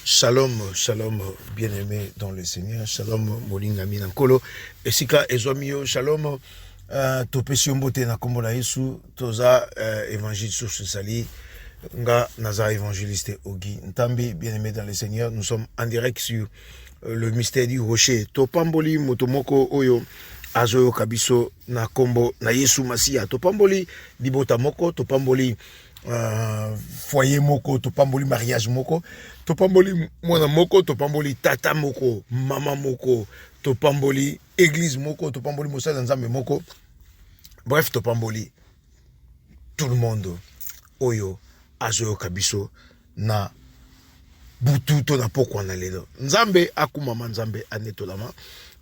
Shalom, shalom, bien-aimé dans le Seigneur. Shalom, molinga minankolo. Esika ezomio, shalom. Topesi mbote na kombo na Yesu. Toza évangile sur ce sali. Nga naza évangéliste Ogi. Ntambi, bien-aimé dans le Seigneur. Nous sommes en direct sur le mystère du rocher. Topamboli motomoko oyo. Azoyo kabiso na kombo na Yesu Masia. Topamboli libota moko. Topamboli foyer moko, topamboli mariage moko, topamboli mwana moko, topamboli tata moko, mama moko, topamboli église moko, topamboli mosala nzambe moko. Bref, topamboli tout le monde oyo azoyo kabiso na butu to na poko na lelo. Nzambe akumama, nzambe anetolama,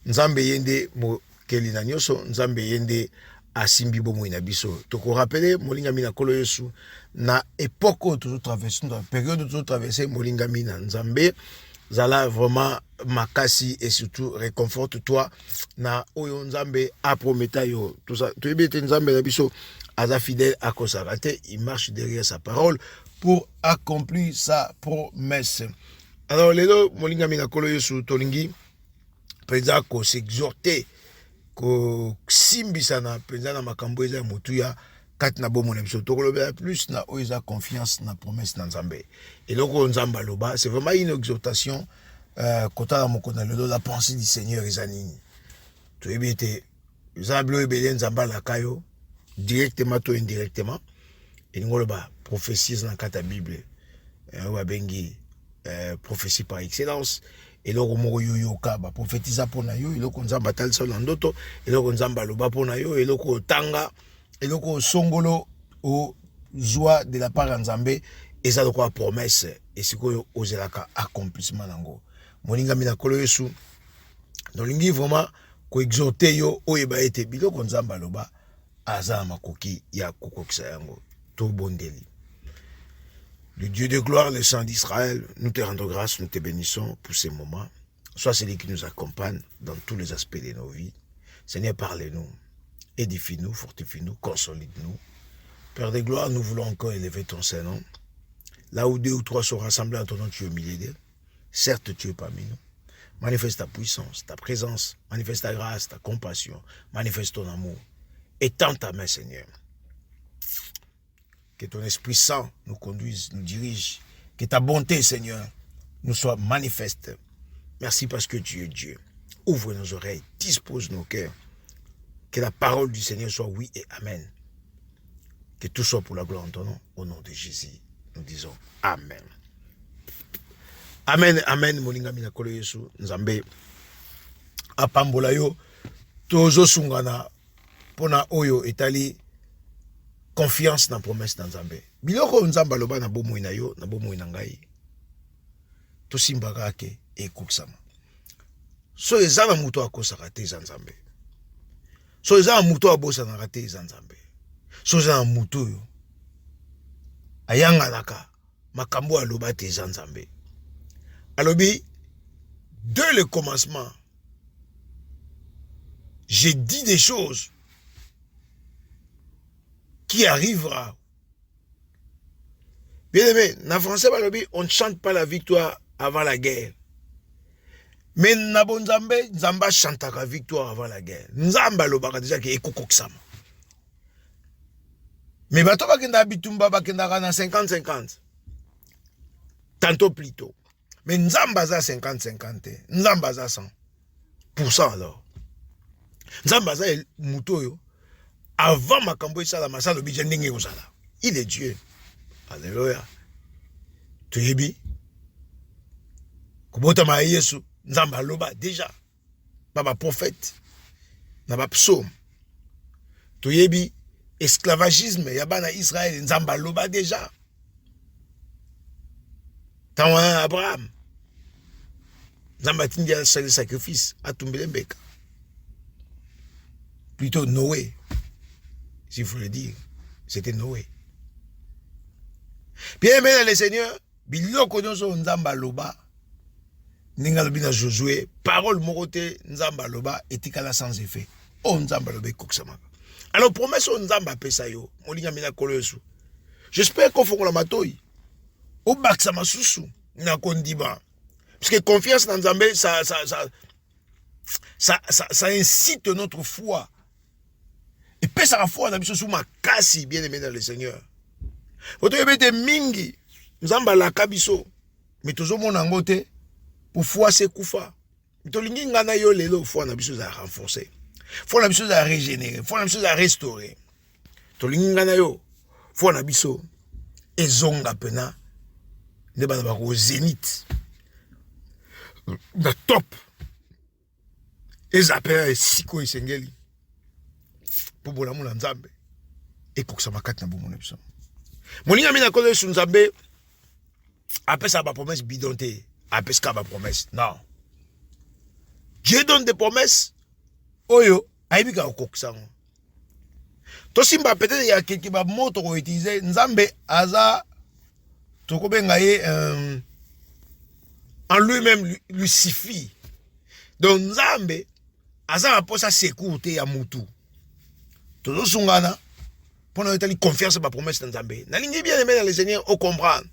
nzambe yende mo keli na nyoso, nzambe yende asimbi bomo ina biso. Toko rappele molinga mina kolo Yesu na époque toujours traversé, dans la période toujours traversé molinga mina nzambe zala vraiment makasi et surtout réconforte toi na oyo nzambe a prometa yo tout ça. Tu es nzambe na biso aza fidèle à consacré, il marche derrière sa parole pour accomplir sa promesse. Alors lelo molinga mina kolo Yesu tolingi peza ko s'exhorter ko simbisa na penza na makambo eza motuya kati na bomo na biso tokoloba plus na oza confiance na promesse na nzambe eloko nzamba loba. C'est vraiment une exhortation kota na mokona lelo la pensée du Seigneur ezanini to ebete zablo ebele nzamba la kayo directement to indirectement elingoloba prophétie na kata Bible wa bengi prophétie par excellence. Eloko moko yoyoka ba prophétisa pona yo, eloko nzamba talisa na ndoto, eloko nzamba loba pona yo, eloko tanga, eloko songolo o joie de la part de nzambe eza lokwa promesse esikoyo ozelaka accomplissement nango. Molinga mina kolo Yesu dolingi vraiment ko exhorter yo oyeba ete biloko nzamba loba aza makoki ya kokokisa yango to bondeli. Le Dieu de gloire, le Saint d'Israël, nous te rendons grâce, nous te bénissons pour ces moments. Sois celui qui nous accompagne dans tous les aspects de nos vies. Seigneur, parlez-nous, édifie-nous, fortifie-nous, consolide-nous. Père de gloire, nous voulons encore élever ton Saint-Nom. Là où deux ou trois sont rassemblés en ton nom, tu es au milieu d'eux. Certes, tu es parmi nous. Manifeste ta puissance, ta présence, manifeste ta grâce, ta compassion, manifeste ton amour. Étends ta main, Seigneur. Que ton Esprit Saint nous conduise, nous dirige. Que ta bonté, Seigneur, nous soit manifeste. Merci parce que tu es Dieu. Ouvre nos oreilles, dispose nos cœurs. Que la parole du Seigneur soit oui et amen. Que tout soit pour la gloire de ton nom. Au nom de Jésus, nous disons amen. Amen, amen. Molinga mina kolo Yesu, nzambe. Apambola yo, tozo sungana, pona oyo etali, confiance na promesse na nzambe. Biloko nzamba loba na bomoi na yo, na bomoi na ngai. To simbaka ke ekokisama. So eza na muto akosaka te eza nzambe. So eza na muto abosa na te eza nzambe. So eza na muto yo ayanga naka makambo aloba te eza nzambe. Alobi dès le commencement j'ai dit des choses qui arrivera. Bien aimé, en français, on ne chante pas la victoire avant la guerre. Mais Nabo Nzambe, Nzamba chante la victoire avant la guerre. Nzamba lobaka déjà qui est kokoksama. Mais bato bakenda bitumba bakenda na 50-50. Tantôt plus tôt. Mais Nzamba za 50-50. Nzamba za 100% alors. Nzamba za mutoyo. Avant makambo isala masalo bijendenge osala. Il est Dieu. Alléluia. Tuyebi. Kubota ma Yesu nzamba loba déjà. Baba prophète. Na ba psaume. Tuyebi esclavagisme yabana Israël nzamba loba déjà. Tawana Abraham. Nzamba tindia le sacrifice à Tumbelembeka. Plutôt Noé. Si vous voulez dire, c'était Noé. Bien aimé le Seigneur, biloko nyonso nzamba loba, ninga lobi na Josué, parole morote nzamba loba etikala sans effet. Oh nzamba loba koksamaka. Alors promesse o nzamba pesa yo, molinga mina kolo J'espère qu'on fera la matoi. Au baksa masusu na kondiba Parce que confiance dans Nzambe, ça incite notre foi. Et puis ça la foi dans biso sous ma kasi, bien aimé dans le Seigneur. Vous devez mingi, Nzamba la kabiso, mais toujours mon angote, pour foi c'est koufa. Tolingi ngana yo lelo foi na biso za renforcer. Foi na biso za régénérer, foi na biso za restaurer. Tolingi ngana yo, foi na biso ezonga pena ne bana ba ko zénith. Na top. Ezapela siko esengeli. Pour bolamu na Nzambe. Et koksa makati na bomo na biso. Moninga mina ko Yesu Nzambe après ça ba promesse bidonté, après ça ba promesse. Non. Dieu donne des promesses. Oyo, aibika okoksango. To simba peut-être ya kiki ba moto ko utiliser Nzambe aza to ko benga ye en lui-même lui suffit. Donc Nzambe aza aposa sécurité ya mutu. Todo sungana pour nous donner confiance ba promesse de Nzambe. Na lingi bien aimé dans le Seigneur au comprendre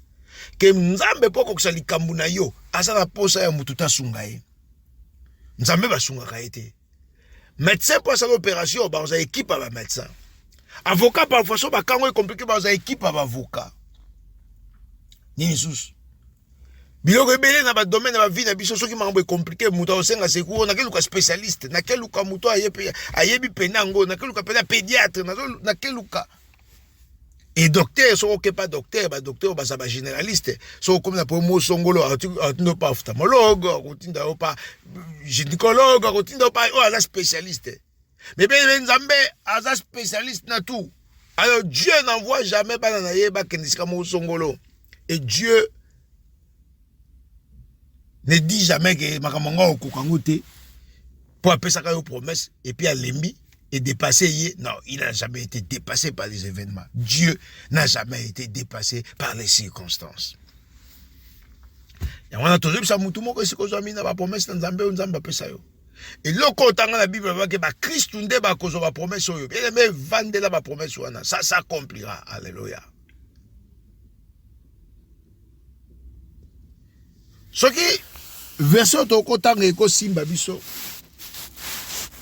que Nzambe poko kusali kambuna yo aza aposa ya mutu ta sungaye. Nzambe ba sunga kaete. Médecin pour sa opération, ba on a équipe à médecin. Avocat parfois so ba kango est compliqué, ba on a équipe à avocat. Ni Jesus. Biloko ebele na ba domaine na ba vie na biso soki mambo est compliqué, muto osenga secours, na keluka spécialiste, na keluka muto ayebi penango, na keluka pena pédiatre, na keluka. Et docteur, so que pas docteur, ba docteur ba ça ba généraliste. So comme na pomo songolo, atindo pas ophtalmologue, atindo pas gynécologue, atindo pas la spécialiste. Mais ben Nzambe aza spécialiste na tout. Alors Dieu n'envoie jamais ba na yeba kendisika mo songolo. Et Dieu ne dit jamais que makamonga okokangote pour appeler ça une promesse et puis à lembi et dépasser. Non, il n'a jamais été dépassé par les événements. Dieu n'a jamais été dépassé par les circonstances. Et on a toujours ça mutu moko si ko zami na ba promesse na Nzambe Nzamba pesa yo. Et loko tanga la Bible va que ba Christ nde ba ko zo ba promesse yo. Bien mais vendre la ba promesse wana. Ça s'accomplira. Alléluia. Ce qui verset toko tanga eko simba biso.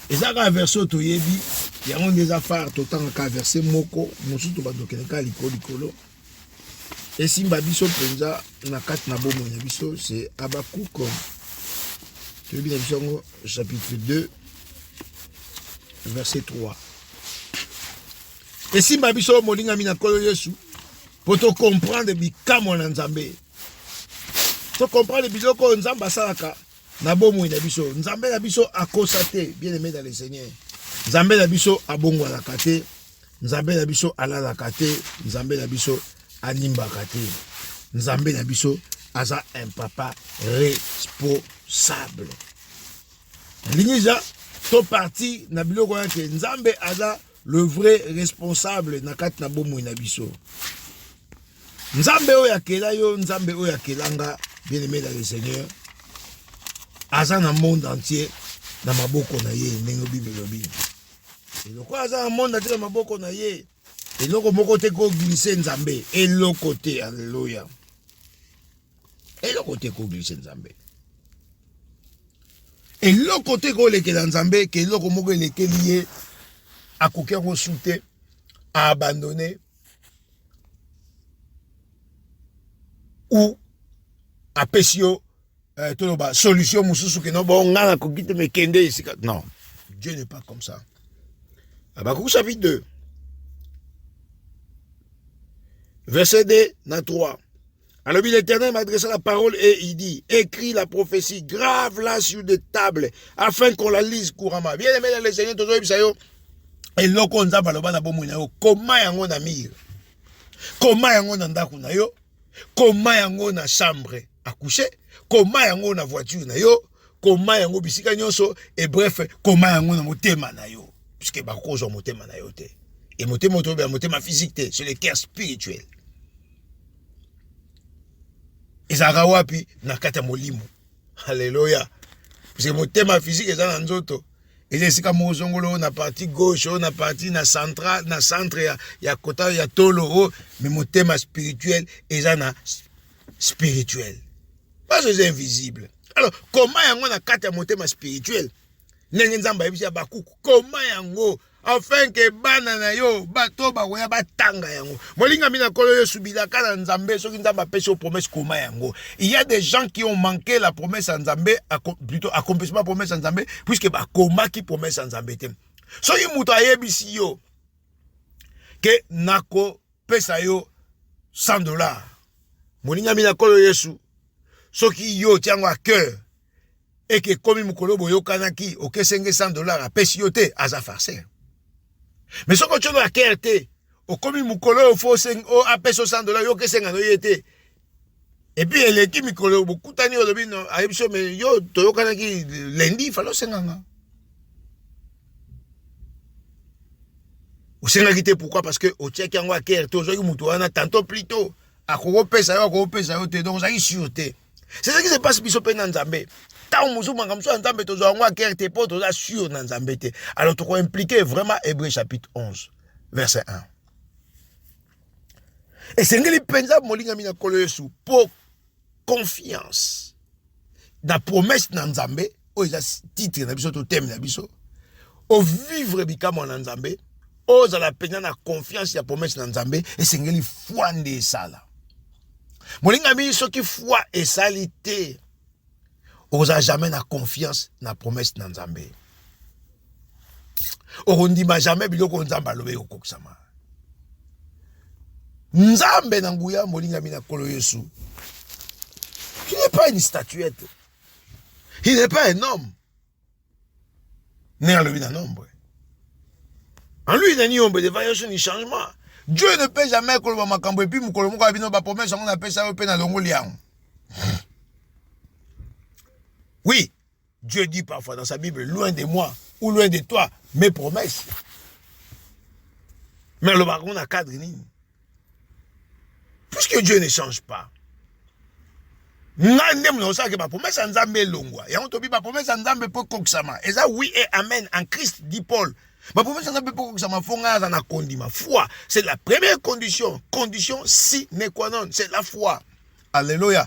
Ezaka verset to yebi, yango des affaires to tanga ka verset moko, mosusu ba dokeleka likolo. Et simba biso penza na kati na bomo na biso, c'est Habakkuk. Tu lis biso chapitre 2 verset 3. Et simba biso molinga mina kolo Yesu pour te comprendre bikamo na Nzambe. Tu comprends les biloko Nzamba salaka na bomo na biso. Nzambe na biso akosate, bien aimé dans le Seigneur. Nzambe na biso abongwa la kate, Nzambe na biso ala la kate, Nzambe na biso animba kate. Nzambe na biso aza un papa responsable. Lingiza to parti na biloko yake Nzambe aza le vrai responsable na kati na bomo na biso. Nzambe oyo akela yo, Nzambe oyo akelanga, bien aimé dans le Seigneur. Aza na monde entier na maboko na ye ndenge Bible lobi. Eloko aza na monde entier na maboko na ye. Eloko moko te ko glisser Nzambe, eloko te, alléluia. Eloko te ko glisser Nzambe. Eloko te ko lekela Nzambe, ke eloko moko lekeli ye akoki ko soute, a abandonner ou a pesio solution mususu que non bon ngana ko gite me kende ici. Non, Dieu n'est pas comme ça. Habakkuk chapitre 2 verset 2 na 3. Alors l'Éternel m'a adressé la parole et il dit: écris la prophétie, grave-la sur des tables afin qu'on la lise couramment. Bien aimé dans le Seigneur, tozo bisayo et loko nzamba loba na bomu na yo, koma yango na mire, koma yango na ndaku na yo, koma yango na chambre à coucher, koma yango na voiture na yo, koma yango bisika nyonso, et bref, koma yango na motema na yo, puisque ba kozo motema na yo te. Et motema to be motema physique te, c'est le cœur spirituel. Ezaka wapi na kata molimo. Alléluia. Parce que motema physique eza na nzoto. Et esika mozongolo na partie gauche, na partie na central, na centre ya kota ya tolo, mais motema spirituel eza na spirituel. Pas c'est invisible. Alors, comment yango na kati ya motema spirituel? Ndenge nzamba yebisi ya bakuku. Comment yango? Afin que bana na yo bato bakoya batanga yango. Molinga mina kolo yo subidaka na nzambe soki nzamba pesi promesse comment yango. Il y a des gens qui ont manqué la promesse en nzambe, plutôt accomplissement promesse en nzambe, puisque ba koma qui promesse en nzambe te. Soki muto ayebisi yo que nako pesa yo $100. Molinga mina kolo yesu soki yo tiango à cœur et que komi mukolo boyo kanaki oke senge $100 a pesi yo te aza farceur. Mais ce que tu as à cœur te o komi mukolo fo seng o a pesi $100 yo ke senga no yete. Et puis elle est qui mikolo bokutani o lobi no ayebso mais yo toyo kanaki lundi falo senganga. Ou senga kite pourquoi? Parce que o check yango à cœur te ozoki muto wana tantôt plus tôt akoko pesa yo te donc ça y sûreté. C'est ce qui se passe biso pe na nzambe. Tant musu mangamso nzambe tozo yango à cœur te po toza sûr na nzambe te. Alors to ko impliquer vraiment Hébreux chapitre 11 verset 1. Et c'est ngeli penza molinga mina kolo yesu pour confiance na promesse na nzambe o eza titre na biso to thème na biso o vivre bikamo na nzambe o za la pena na confiance ya promesse na nzambe et c'est ngeli foi nde sala. Molinga mi soki foi esali te oza jamais na confiance na promesse na nzambe. Orondima jamais biloko nzamba lobe okokisama. Nzambe na nguya molinga mi na kolo yesu. Il n'est pas une statuette. Il n'est pas un homme. N'est le nombre. En lui, il n'y a ni ombre de variation ni changement. Dieu ne peut jamais koloba makambo et puis mukolo moko abino ba promesse on appelle ça pe na longo liang. Oui, Dieu dit parfois dans sa Bible loin de moi ou loin de toi mes promesses. Mais le baron a cadre ni. Puisque Dieu ne change pas. Nandem no sa ke ba promesse nzambe longwa. Ya on to bi ba promesse nzambe po koksama. Et ça oui et amen en Christ dit Paul. Ma promesse nzambe po koksama fonga za na kondima. Foi, c'est la première condition. Condition sine qua non, c'est la foi. Alléluia.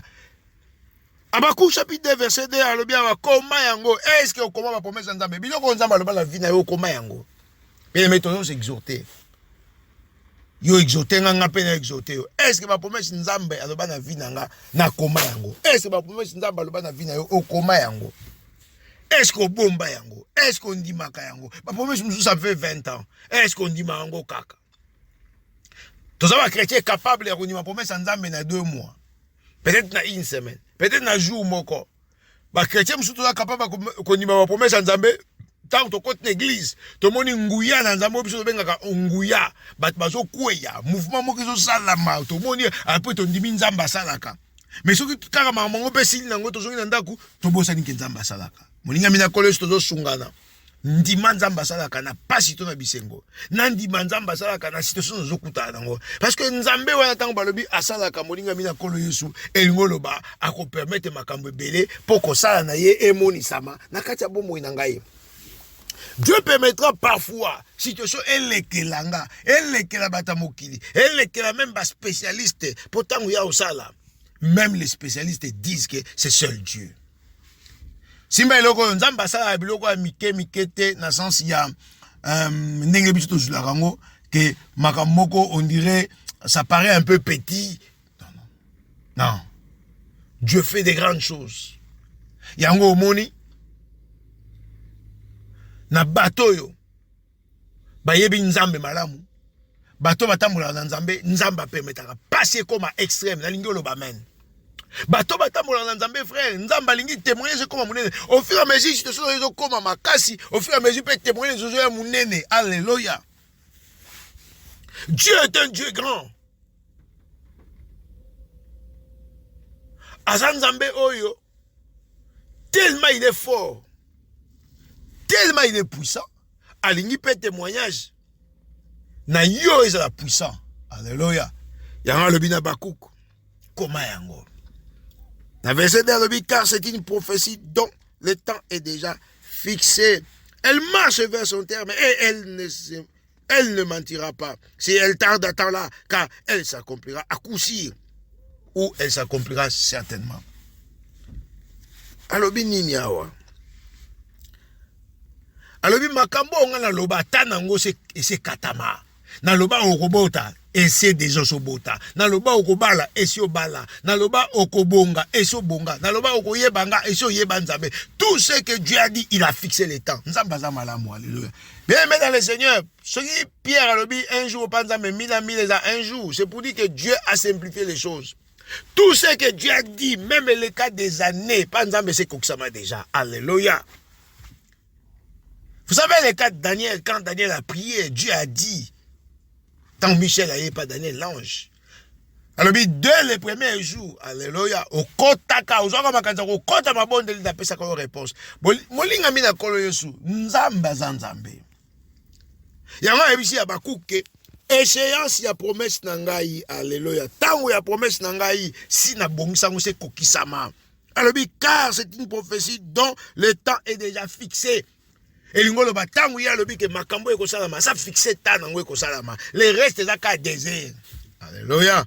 Abakou chapitre 2 verset 2 alobi awa koma yango. Est-ce que okoma ba promesse nzambe? Biloko nzambe aloba la vie na yo koma yango. Bien maintenant s'exhorter. Yo exhorter nga pe na exhorter yo. Est-ce que ma promesse nzambe aloba na vie nga na koma yango? Est-ce que ma promesse nzambe aloba na vie na yo okoma yango? Est-ce qu'on bomba yango? Est-ce qu'on dit maka yango? Ma promesse ça fait 20 ans. Est-ce qu'on dit mango kaka? Tous les chrétiens capables de dire ma promesse nzambe na 2 mois. Peut-être na 1 semaine. Peut-être na jour moko. Ba chrétien musu toza capable ko ndima ba promesse nzambe tant to côté l'église to moni nguya na nzambe biso bengaka nguya bat bazo kweya mouvement moko zo salama to moni après to ndimi nzamba salaka mais soki kaka mamango pe sili nango to zongi na ndaku to bosani ke nzamba salaka moninga mina koleso to zo sungana ndima nzamba salaka na pasi to na bisengo na ndima nzamba salaka na situation zo kuta nango parce que nzambe wana tango balobi asalaka moninga mina kolo yesu elingo loba ako permettre makambo belé poko sala na ye emoni sama na kati ya bomoi na ngai. Dieu permettra parfois, situation elekelanga, elekela batamokili, elekela même bas spécialiste, pourtant il y a au sala. Même les spécialistes disent que c'est seul Dieu. Si mais loko nzamba sala biloko mikete na sens il y a ndenge biso to rango que makamoko on dirait ça paraît un peu petit. Non. Dieu fait des grandes choses. Yango moni na bato yo bayebi nzambe malamu bato batambola na nzambe nzamba permetaka passer comme extrême na lingi loba amen bato batambola na nzambe frère nzamba lingi témoigner comme munene au fur et à mesure situation ezo koma makasi au fur et à mesure peut témoigner zo ya munene. Alléluia. Dieu est un Dieu grand. Azan nzambe oyo tellement il est fort, tellement il est puissant, alingi peut témoignage na yo est la puissant. Alléluia. Yanga lobi na bakuk koma yango na verset de lobi car c'est une prophétie dont le temps est déjà fixé. Elle marche vers son terme et elle ne mentira pas. Si elle tarde à temps là, car elle s'accomplira à coup sûr ou elle s'accomplira certainement. alobi nini awa alobi makambo onga na loba tanango se katama na loba okobota ese deja sobota na loba okobala ese obala na loba okobonga ese obonga na loba okoyebanga ese oyeba nzambe. Tout ce que Dieu a dit, il a fixé les temps. Nzamba za malamu, alléluia. Bien aimé dans le Seigneur, ce qui Pierre alobi un jour pas nzambe mille ans un jour, c'est pour dire que Dieu a simplifié les choses. Tout ce que Dieu a dit, même le cas des années, pas nzambe c'est koksama déjà. Alléluia. Vous savez le cas de Daniel, quand Daniel a prié, Dieu a dit. Tant Michel n'avait pas donné l'ange. Alors, dès les premiers jours, alléluia, au kotaka, au zora makanza, au kota mabonde, il a fait sa réponse. Molinga mina kolo yesu, nzamba zanzambe. Yama ebisi ya bakuke, échéance ya promesse nangai, alléluia. Tango ya promesse nangai, si na bongisa ngose kokisama. Alors, car c'est une prophétie dont le temps est déjà fixé. Et l'ingolo batangu ya lobi ke makambo eko salama ça fixé tanango eko salama le reste est ka désert. Alléluia.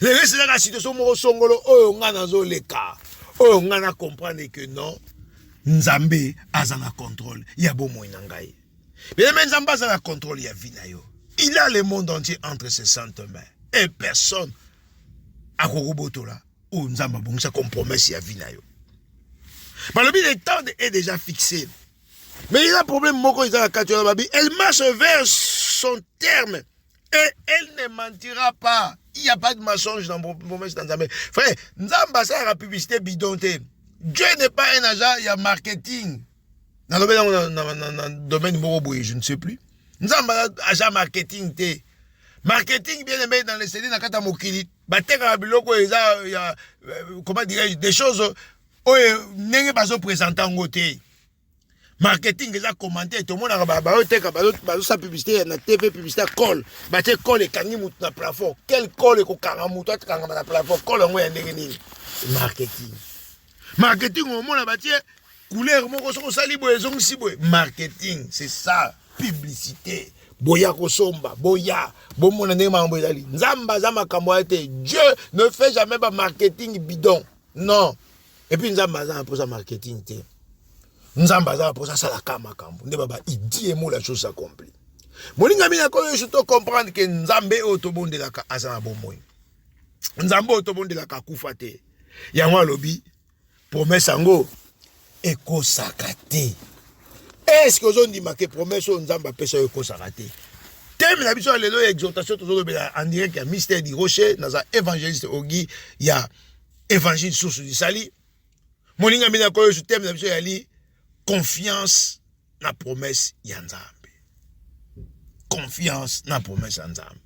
Le reste est la situation mo songolo oyo ngana zo leka oyo ngana comprendre que non nzambe azana contrôle ya bomo inangai bien mais nzambe azana contrôle ya vina yo. Il a le monde entier entre ses saintes mains et personne a kokobotola ou nzamba bongisa compromise ya vina yo. Le temps est déjà fixé. Mais il y a un problème, elle marche vers son terme et elle ne mentira pas. Il n'y a pas de mensonge dans le promesse d'Nzambe. Frère, Nzamba, ça la publicité bidonté. Dieu n'est pas un agent, il y a marketing. Dans le domaine Moroboui, je ne sais plus. Nzamba, agent marketing. Marketing, bien aimé dans les CD, dans le Mokili. Comment dirais-je, des choses. Oye nenge bazo présenter ngoté marketing eza commenter tout le monde ba teka bazo sa publicité na TV publicité call ba te call e kangi mutu na plafond quel call e ko kanga mutu atkanga na plafond call ngo ya ndenge nini marketing au monde ba tie couleur moko soko sali boye zongi boye marketing c'est ça publicité boya ko somba boya bomona ndenge mambo ezali nzamba za makambo ate Dieu ne fait jamais pas marketing bidon non. Et puis, nous avons pour ça marketing. Nous avons pour ça salaka makambo. Nous avons dit la chose s'accomplit. Molinga mina ko je te comprendre que Nzambe otobonde la ka azana bomoy. Nzambe otobonde la ka kufate. Yango lobi promesse ango eko sakate. Est-ce que vous dit que promesse Nzamba pesa eko sakate? Thème la biso lelo exhortation toujours en direct ya mystère du rocher dans un évangéliste Ogi, il y a évangile source du sali. Moninga mina ko je thème la biso ya li confiance na promesse ya Nzambe. Confiance na promesse ya Nzambe.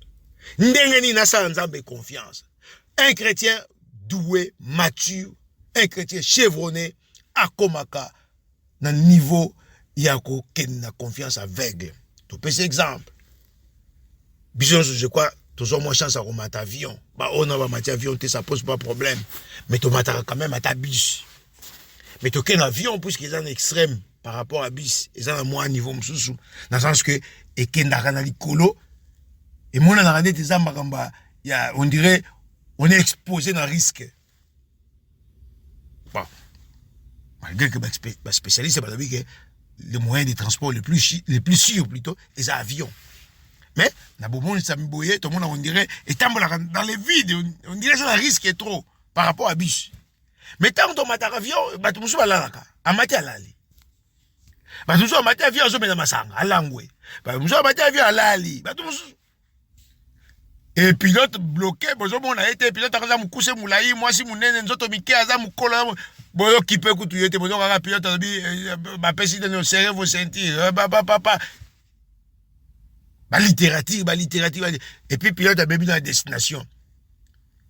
Ndenge ni nasa Nzambe confiance. Un chrétien doué, mature, un chrétien chevronné, akomaka na niveau yako ken na confiance aveugle. Tu peux exemple. Biso je crois toujours moins chance à remonter avion. Bah on va mater avion, ça pose pas problème. Mais tu matas quand même à ta bus. Mais tu ken avion puisqu'ils sont extrême par rapport à bus, ils ont un moins niveau msusu. Dans le sens que et ken na likolo et mon na rande des ambakamba, il y a on dirait on est exposé à un risque. Bon. Malgré que les spécialistes c'est que les moyens de transport les plus sûrs plutôt, les avions. Mais, tout le monde on dirait, dans les vides, on dirait que le risque est trop par rapport à bus. Mais tant que tu as un avion, tu as un avion, tu as un avion, tu as un avion, tu as un avion, et pilote bloqué, on a été pilote, on a couché moulaï, moi si mon nez, nous autres miqué, à mon collant, bon, qui peut couper, tu as pilote, ma pessie de nos serrés, vos ceintures, papa. Littérature. Et puis pilote a bébi dans la destination.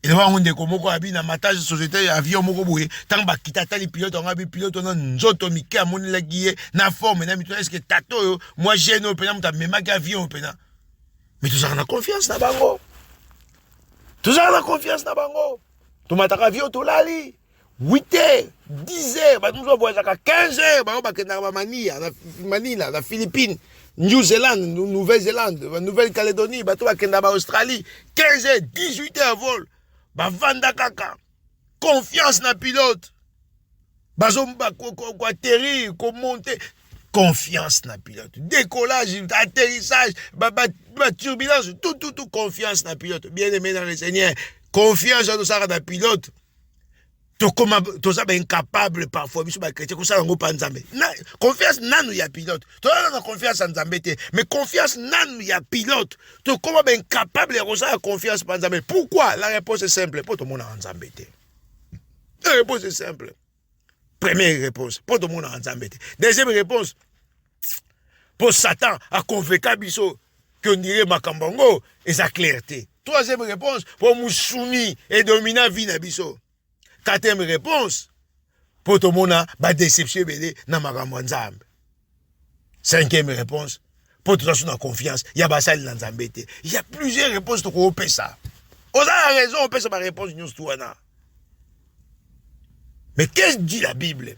Et là on découvre qu'on a bien matage société avion moko boye. Tant ba kitata les pilotes on a bien pilote on a nzoto miké à mon la guié na forme na mito est-ce que tato moi j'ai no pena muta même avion pena. Mais tout ça on a confiance na bango. Tout ça on a confiance na bango. Tu mataka avion to lali. 8h, 10h, bah nous voyons à 15h, bah on va kena ba Manila, la Philippines, New Zealand, Nouvelle-Zélande, Nouvelle-Calédonie, bah tout va kena ba Australie, 15h, 18h vol, bah vanda kaka. Confiance na pilote. Bazomba quoi atterrir, quoi monter. Confiance na pilote. Décollage, atterrissage, turbulence, tout confiance na pilote. Bien aimé dans le Seigneur. Confiance dans le pilote. Tu es incapable parfois, confiance nanu ya pilote. Tu as confiance en Nzambe, mais confiance nanu ya pilote. Tu es incapable de confiance en Nzambe. Pourquoi? La réponse est simple. Pour tout le monde en Nzambe. La réponse est simple. Première réponse. Pour tout le monde en Nzambe. Deuxième réponse. Pour Satan à convaincre Bisso qu'on dirait Makambongo et sa clarté. Troisième réponse. Pour nous soumis et dominer la vie de Bisso. Quatrième réponse, pour tout le monde, ba déception na makambo nzambe. Cinquième réponse, pour tout le monde confiance, il y a basal dans nzambe. Il y a plusieurs réponses pour qu'on peut ça. On a la raison, on peut ça par réponse nous tout. Mais qu'est-ce que dit la Bible?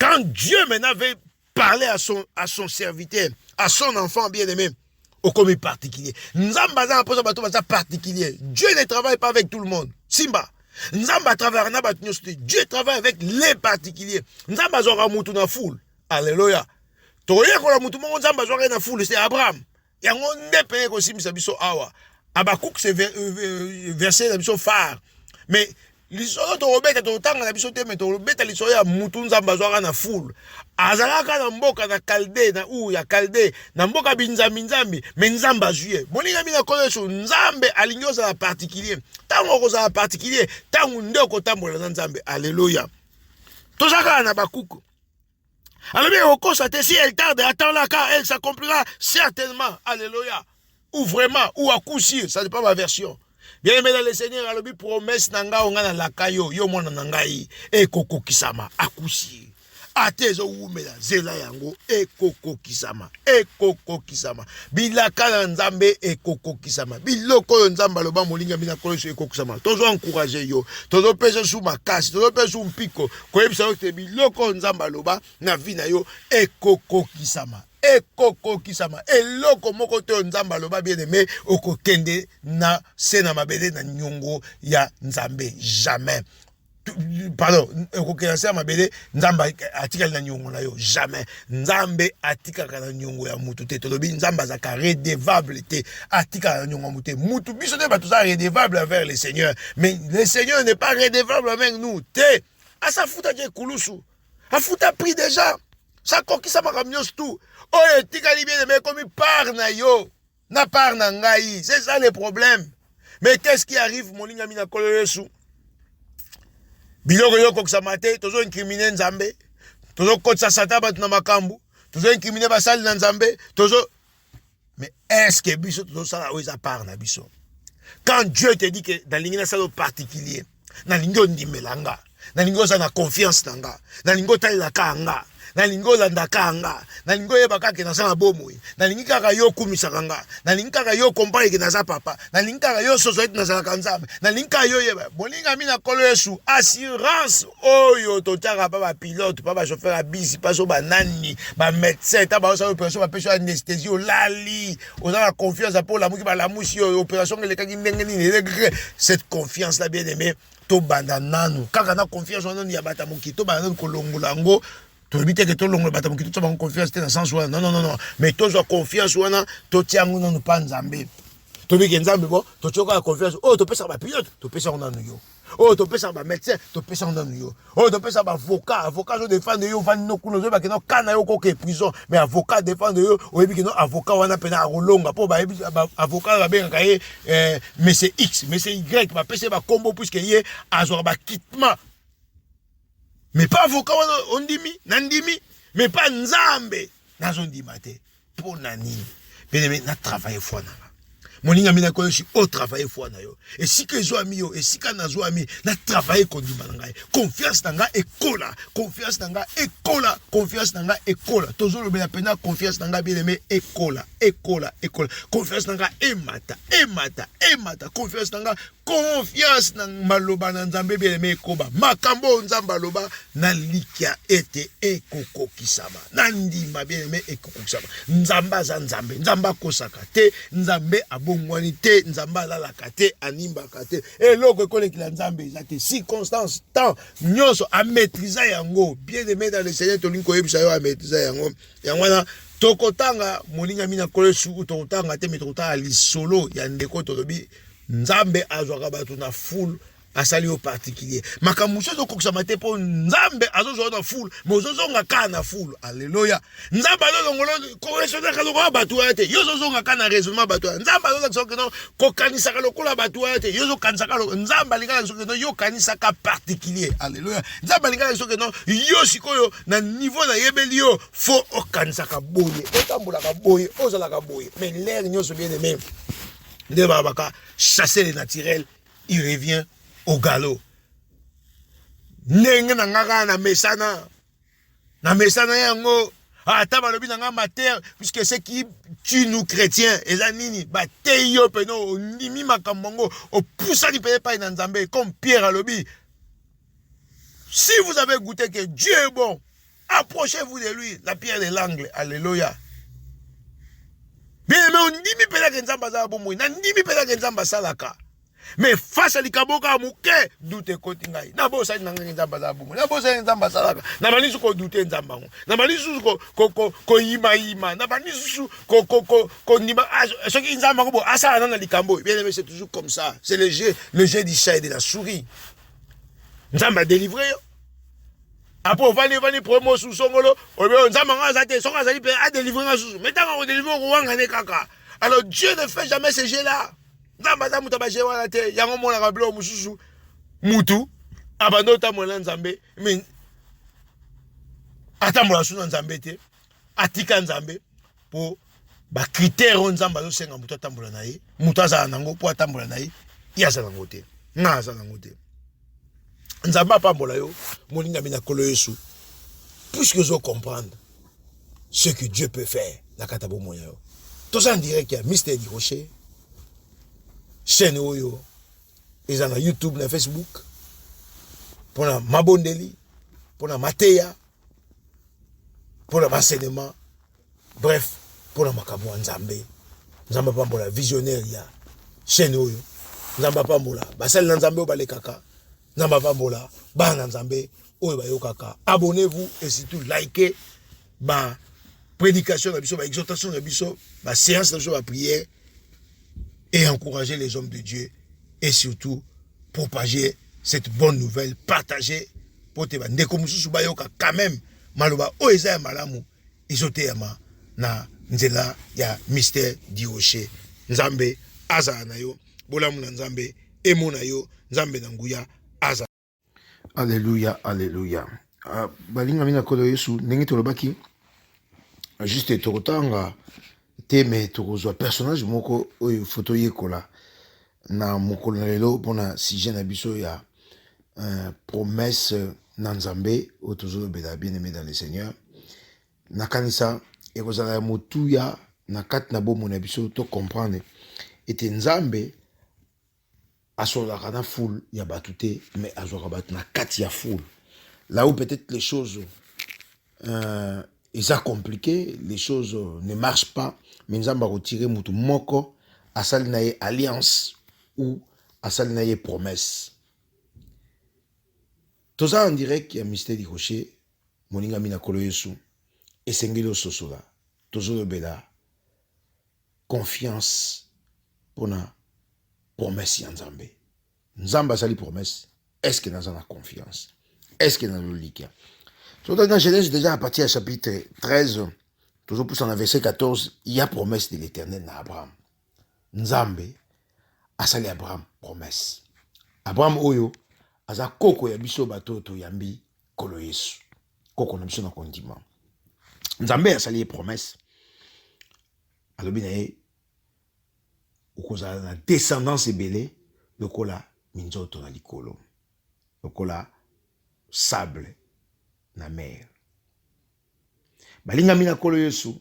Quand Dieu maintenant veut parler à son serviteur, à son enfant bien-aimé, au commis particulier. Nzamba za pose bato baza particulier. Dieu ne travaille pas avec tout le monde. Simba. Nzamba travaille na bato nyoste. Dieu travaille avec les particuliers. Nzamba zora mutu na foule. Alléluia. Toye ko la mutu mo nzamba zora na foule, c'est Abraham. Yango ndepeye ko simisa biso awa. Abakouk c'est verset na biso phare. Mais lisolo to robeta to tanga na biso te mais to robeta lisolo ya mutu nzamba zora na foule. Azalaka na mboka na Kalde na u ya Kalde na mboka binzambi nzambi mais nzamba juye moninga mina koleso nzambe alinyoza la particulier tango koza la particulier tango ndeko tambola na nzambe. Alléluia. Tozaka na bakuku alors bien okosa te si elle tarde attends là car elle s'accomplira certainement. Alléluia. Ou vraiment ou à coup sûr, ça dépend de ma version. Bien aimé dans le Seigneur, alors bi promesse nanga onga na lakayo yo mona nangai e koko kisama à coup sûr. Atezo umela zela yango ekoko kisama bilaka nzambe ekoko kisama biloko nzamba loba molinga mina koleso ekoko kisama tozo encourager yo tozo pesa sou makasi tozo pesa sou mpiko koyebisa yo te biloko nzamba loba na vie na yo ekoko kisama eloko moko te nzamba loba bien aimé okokende na sena mabele na nyongo ya nzambe jamais. Pardon, okokela mabele nzamba atikali na nyongo na yo jamais. Nzambe atikaka na nyongo ya mutu te tolobi nzamba zaka redevable te atikala na nyongo mutu mutu biso te bato za redevable envers le Seigneur, mais le Seigneur n'est pas redevable avec nous te asa futa je kulusu afuta pris déjà ça kokisa makamnyos tout oye tikali bien mais comme par na yo na par na ngai, c'est ça le problème. Mais qu'est-ce qui arrive mon linga mina kololesu biloko yo kokisama te tozo incriminer nzambe tozo kotsa sata batu na makambu tozo incriminer basali na nzambe tozo. Mais est-ce que biso tozo sala oza part na biso? Quand Dieu te dit que dans l'ingéna salo particulier na lingo ndimelanga na lingo za na confiance nanga na lingo talela kanga na lingo landa kanga na lingo yebaka ke na sala bomoi na lingi kaka yo kumisa kanga na lingi kaka yo compare ke na za papa na lingi kaka yo sosoite na sala kanzambe na lingi kaka yo yeba bolinga mina kolo yesu assurance oyo to tara pa ba pilote pa ba chauffeur a bisi pa so ba nani ba médecin ta ba so opération ba peso anesthésie lali on a la confiance pour la muki ba la musi opération le kaki ndenge ni cette confiance là bien aimé to banda nanu kaka na confiance on ya bata muki to banda kolongolango. Tu as dit que tu as confiance dans le sens où non. Mais tu as confiance où tu as pas nzambe. Tu as dit que nzambe bon, tu as confiance. Oh, tu peux savoir pilote, tu peux savoir yo. Oh, tu peux savoir médecin, tu peux savoir yo. Oh, tu peux savoir avocat je défend yo, van no kuno ba que no kana yo ko prison, mais avocat défend yo, o ebi que no avocat wana pena rolonga po ba avocat ba ben kaye mais c'est X, mais c'est Y ba pese ba combo puisque yé azor ba quittement. Mais pas avocat on dimi, nandimi, mais pas nzambe. Nazo ndimate. Pour nani. Bien aimé, na travailler foi na. Moninga mina ko shi au travailler foi na yo. Et si que zo ami yo, et si ka na zo ami, na travailler kondima na ngai. Confiance na nga ekola, confiance na nga ekola, confiance na nga ekola. Tozo le bela pena confiance na nga bien aimé ekola. Confiance na nga emata. Confiance na nga confiance na maloba na nzambe bien-aimé koba makambo nzamba loba na likia ete ekokokisama na ndima bien-aimé ekokokisama nzamba za nzambe nzamba kosaka te nzambe abongwani te nzamba lalaka te animbaka te eloko ekolekila nzambe eza te circonstance temps nyonso amaîtriza yango bien-aimé dans le Seigneur tolingi koyebisa yo amaîtriza yango yango wana tokotanga moninga mina kole suku tokotanga te me tokotanga lisolo ya ndeko tolobi nzambe azwaka bato na foule asali au particulier makambo so kokisama te po nzambe azozwa na foule mais ozozonga ka na foule alléluia nzambe azozongolo correctionner ka lokola bato ya te yo zozonga ka na raisonnement bato ya nzambe azozakisa ke no kokanisaka lokola bato ya te yo zokanisaka nzambe alingaka soki no yo kanisaka particulier alléluia nzambe alingaka soki no yo sikoyo na niveau na yebeli yo fo okanisaka boye otambolaka boye ozalaka boye mais l'air nyonso bien aimé nde babaka chasser le naturel il revient au galop. Nenge na ngaka na mesana yango ata balobi na nga mater puisque ce qui tue nous chrétiens eza nini bate yo peno ndimi makambo ngo opusani pe pa na nzambe comme Pierre alobi si vous avez goûté que Dieu est bon approchez-vous de lui la pierre de l'angle alléluia. Bien mais ndimi pe la nzamba za bomoi na ndimi pe la nzamba salaka. Mais face à l'ikaboka mouke, doute kotingai. Na bo sa nanga nzamba za bumu. Na bo sa nzamba salaka. Na bani su ko doute nzamba ngo. Na bani su ko yima. Na bani su ko nima. Ce qui nzamba ngo bo asa na likambo. Bien aimé, c'est toujours comme ça. C'est le jeu du chat et de la souris. Nzamba délivré yo. Après vani promo sous songolo. Obe nzamba nga zate songa zali pe a délivrer nga sous. Mais tant qu'on délivre ko wanga ne kaka. Alors Dieu ne fait jamais ce jeu là. Nzamba muta ba jewa la te yango mona ka blo mususu mutu abando ta mona nzambe mais atambola suna nzambe te atika nzambe po ba critère nzamba zo senga mutu atambola na ye mutu azala nango po atambola na ye yaza nango te nga aza nango te nzamba pambola yo moninga mina kolo yesu puisque zo comprendre ce que Dieu peut faire na katabo moya yo to ça en direct ya Mystère du Rocher chaîne oyo eza na YouTube na Facebook pona mabondeli pona mateya pona enseignement bref pona makambo nzambe nzamba pambola visionnaire ya chaîne oyo nzamba pambola basali na nzambe obalekaka nzamba pambola bana nzambe oyo bayokaka abonnez-vous et surtout likez ba prédication na biso ba exhortation na biso ba séance na biso ba prière et encourager les hommes de Dieu et surtout propager cette bonne nouvelle, partager pour te bande comme sous bayoka quand même maloba o eza malamu isote yama na nzela ya Mystère du Rocher nzambe aza na yo bolamu na nzambe emo na yo nzambe na nguya aza. Alléluia alléluia. Balinga mina kolo Yesu ndenge tolobaki juste tokotanga teme tokozwa personnage moko oyo photo yekola na mokolo na lelo pona sujet na biso ya promesse na nzambe oyo tozolobela bien aimé dans le Seigneur nakanisa ekozala ya motuya na kati na bomo na biso to comprendre ete nzambe asolaka na foule ya bato te mais azwaka bato na kati ya foule là où peut-être les choses eza compliqué, les choses ne marchent pas, mais nous allons retirer mutu moko asali na ye alliance ou asali na ye promesse. Toza en direct ya Mystère du Rocher, moninga mina kolo Yesu, esengeli sosola, tozo bela confiance pona promesse ya Nzambe. Nzamba asali promesse, est-ce que nous avons confiance? Est-ce que nous avons likia? Dans Genèse, déjà à partir du chapitre 13, toujours plus en verset 14, il y a promesse de l'Éternel à Abraham. Nzambe a sali Abraham promesse. Abraham oyo aza koko ya biso batoto yambi kolo Yesu. Koko na biso na kondima. Nzambe a sali promesse. Alobi na ye okozala na descendance ebele lokola minzoto na likolo. Lokola sable na mer. Balinga mina kolo Yesu.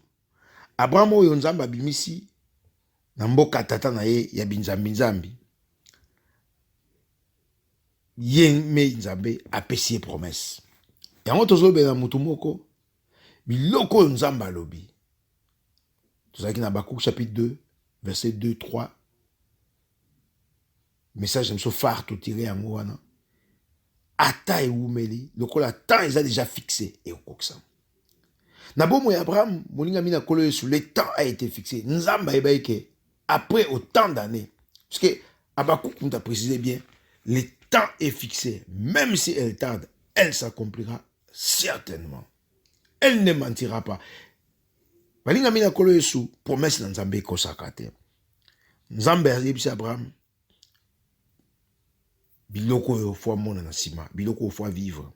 Abraham oyo Nzambe abimisi na mboka tata na ye ya binzambi. yeme nzambe apesi promesse. Yango tozobela mutu moko biloko nzambe alobi. Tozaki na Habakkuk chapitre 2 verset 2 3. Message de phare tout tiré en wana. Ata e oumeli, lokola temps est déjà fixé et au koksa. Nabomo Abraham, moninga mina kolo yesu, le temps a été fixé. Nzamba ebaike après autant d'années. Parce que Habakkuk nous a précisé bien, le temps est fixé. Même si elle tarde, elle s'accomplira certainement. Elle ne mentira pas. Moninga mina kolo yesu, promesse na Nzambe kosakate. Nzambe a dit Abraham, biloko au fois mona na sima, biloko au fois vivre.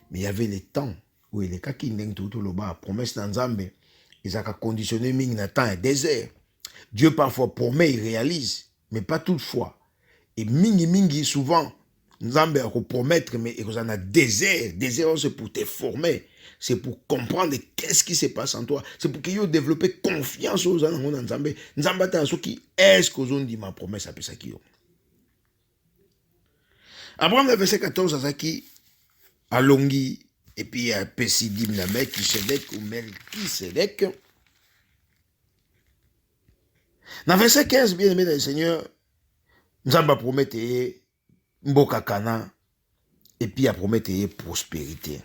Mais il y avait le temps où il est kaki ndeng tout le bas, promesse na Nzambe, ils ont conditionné ming na temps et désert. Dieu parfois promet, il réalise, mais pas toutefois. Et mingi souvent, Nzambe a promettre, mais il y a un désert. Désert, c'est pour te former. C'est pour comprendre qu'est-ce qui se passe en toi. C'est pour qu'il y ait développé confiance aux gens dans Nzambe. Nzambe a ce qui est-ce que ont dit ma promesse à Pesakio. Abraham, le verset 14, Azaki, à Longi, et puis à Pesidim, la Melchisedek ou Melchisedek. Dans le verset 15, bien aimé dans le Seigneur, Nzamba promettait Mboka Kana, et puis a promettait prospérité.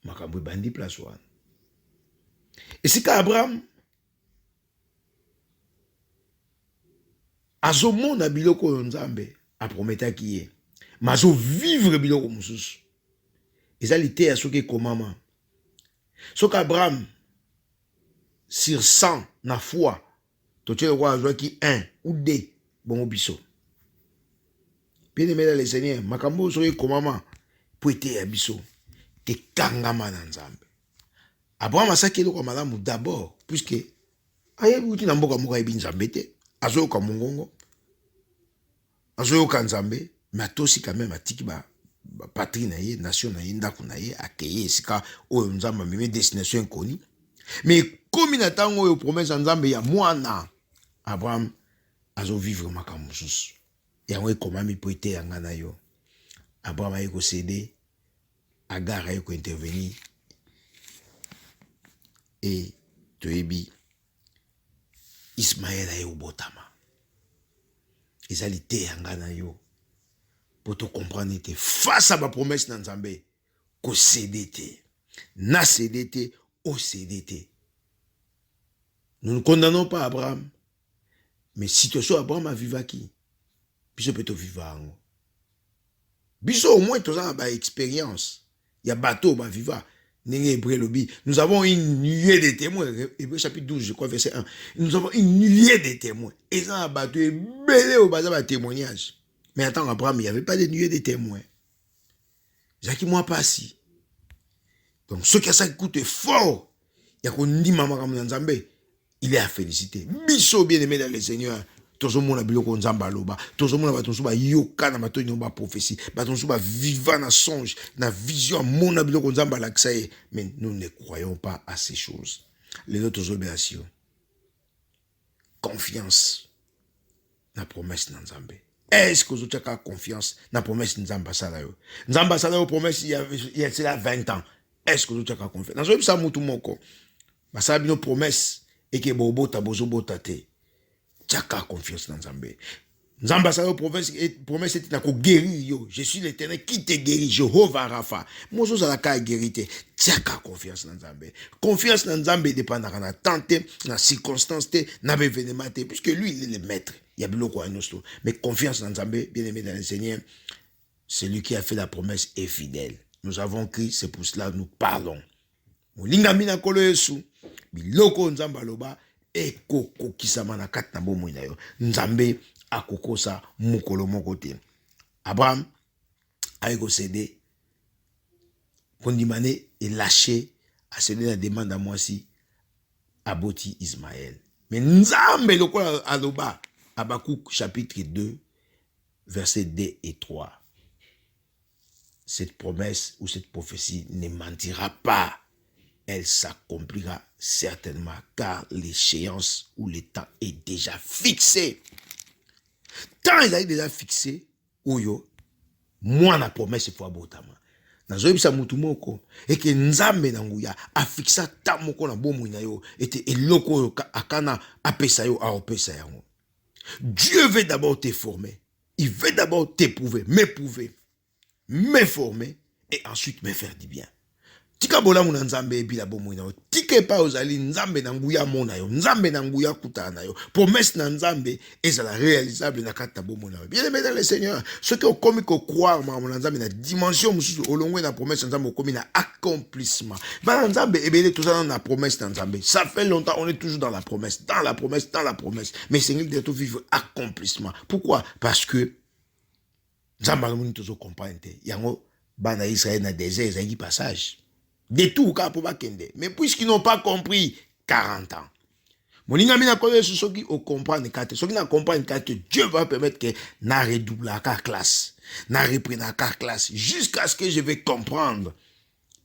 Makambo bandi place wana. Et c'est qu'Abraham, azomo na biloko Nzambe, a prometté qui est. Mazo vivre biloko mususu. Ezalité à ce qui est commandement. Ce qu'Abraham, sur 100, na foi, tu le roi qui 1 ou 2, bon biso. Bien aimé dans les Seigneurs, makambo sur le commandement, pour être à biso, te kangama na Nzambe. Abraham a saki le commandement d'abord, puisque, aye bouti na mboka moka ebi Nzambe te, azo ka mongongo, azo ka Nzambe, mais atosi quand même atiki ba patrie na ye, nation na ye, ndaku na ye, akeye sika oyo Nzambe meme destination inconnue. Mais comme il attend oyo promesse Nzambe ya mwana, Abraham azo vivre makambo susu. Ya ngwe komami po ete yanga na yo. Abraham aye ko céder, Agar aye ko intervenir. Et toyebi Ismaël aye obotama. Ezalité yanga na yo. Pour te comprendre, face à ma promesse dans Nzambe, ko CDT, na CDT, au CDT. Nous ne condamnons pas Abraham, mais situation Abraham a vécu qui, puis peut te vivre en biso au moins tous ans expérience. Il y a bateau ba vivre. Nous avons une nuée de témoins. Hébreu chapitre 12, je crois, verset 1. Nous avons une nuée de témoins. Et ça a battu belé au bazar de témoignage. Mais attends, Abraham, il n'y avait pas de nuée de témoins. Jacques, moi, pas si. Donc, ce qui a ça coûte fort, il y a qu'on dit maman comme Nzambe, il est à féliciter. Biso bien aimé dans le Seigneur. Tout le monde a biloko Nzamba loba. Tout le monde a baton suba yoka na baton yoba prophétie. Baton suba vivant na songe, na vision, mon a biloko Nzamba laksaye. Mais nous ne croyons pas à ces choses. Les autres obéations. Confiance. Na promesse Nzambe. Est-ce que vous avez confiance dans la promesse de Nzamba Salayo? Nzamba Salayo promesse il y a 20 ans. Est-ce que vous avez confiance? Dans ce cas, tout mon corps. Ma sabi nos promesses et que bobo ta bozo botate. Tu as confiance dans Nzambe. Nzamba Salayo promesse est na ko guérir yo. Je suis l'Éternel qui te guérit. Jehovah Rapha. Moi je la ka guérité. Tu as confiance dans Nzambe. Confiance dans Nzambe dépend de la tente, la circonstance, na événement puisque lui il est le maître. Il y a beaucoup à nous. Mais confiance dans Nzambe, bien aimé dans le Seigneur, celui qui a fait la promesse est fidèle. Nous avons crié, c'est pour cela que nous parlons. Molingamina kolo yesu, biloko Nzamba loba, eko kokisama na kat na bomo na yo. Nzambe akokosa mukolo moko te. Abraham a eko cédé, kondimane et lâché, a cédé la demande à moi si, aboti Ismaël. Mais Nzambe loko aloba, Habakkuk chapitre 2, versets 2 et 3. Cette promesse ou cette prophétie ne mentira pas. Elle s'accomplira certainement car l'échéance ou le temps est déjà fixé. Tant il est déjà fixé, oyo mwana promesse fo abotama nazoyebisa mutu moko eke nzambe na nguya afixa ta moko na bomoi na yo ete eloko oyo akana apesa yo aopesa yango. Dieu veut d'abord te former, il veut d'abord t'éprouver, me former et ensuite me faire du bien. Tika bola muna nzambe ebila bomoi na yo, tika pa ozali nzambe na nguya mona yo, nzambe na nguya kutana na yo, promesse na nzambe ezala réalisable na kata bomoi na yo. Bien aimé dans le Seigneur, ce que okomi ko croire ma nzambe na dimension mususu olongwe na promesse nzambe okomi na accomplissement. Ba nzambe ebele tout ça na promesse na nzambe. Ça fait longtemps on est toujours dans la promesse, dans la promesse, dans la promesse. Mais Seigneur de tout vivre accomplissement. Pourquoi? Parce que nzambe alomoni toujours comprendre. Yango bana Israël na désert ezali passage. Des tout cas pour bakende. Mais puisqu'ils n'ont pas compris 40 ans. Moninga mina kole ceux qui comprennent que ceux qui ne comprennent que Dieu va permettre que na redouble la classe, na reprenne la classe jusqu'à ce que je vais comprendre.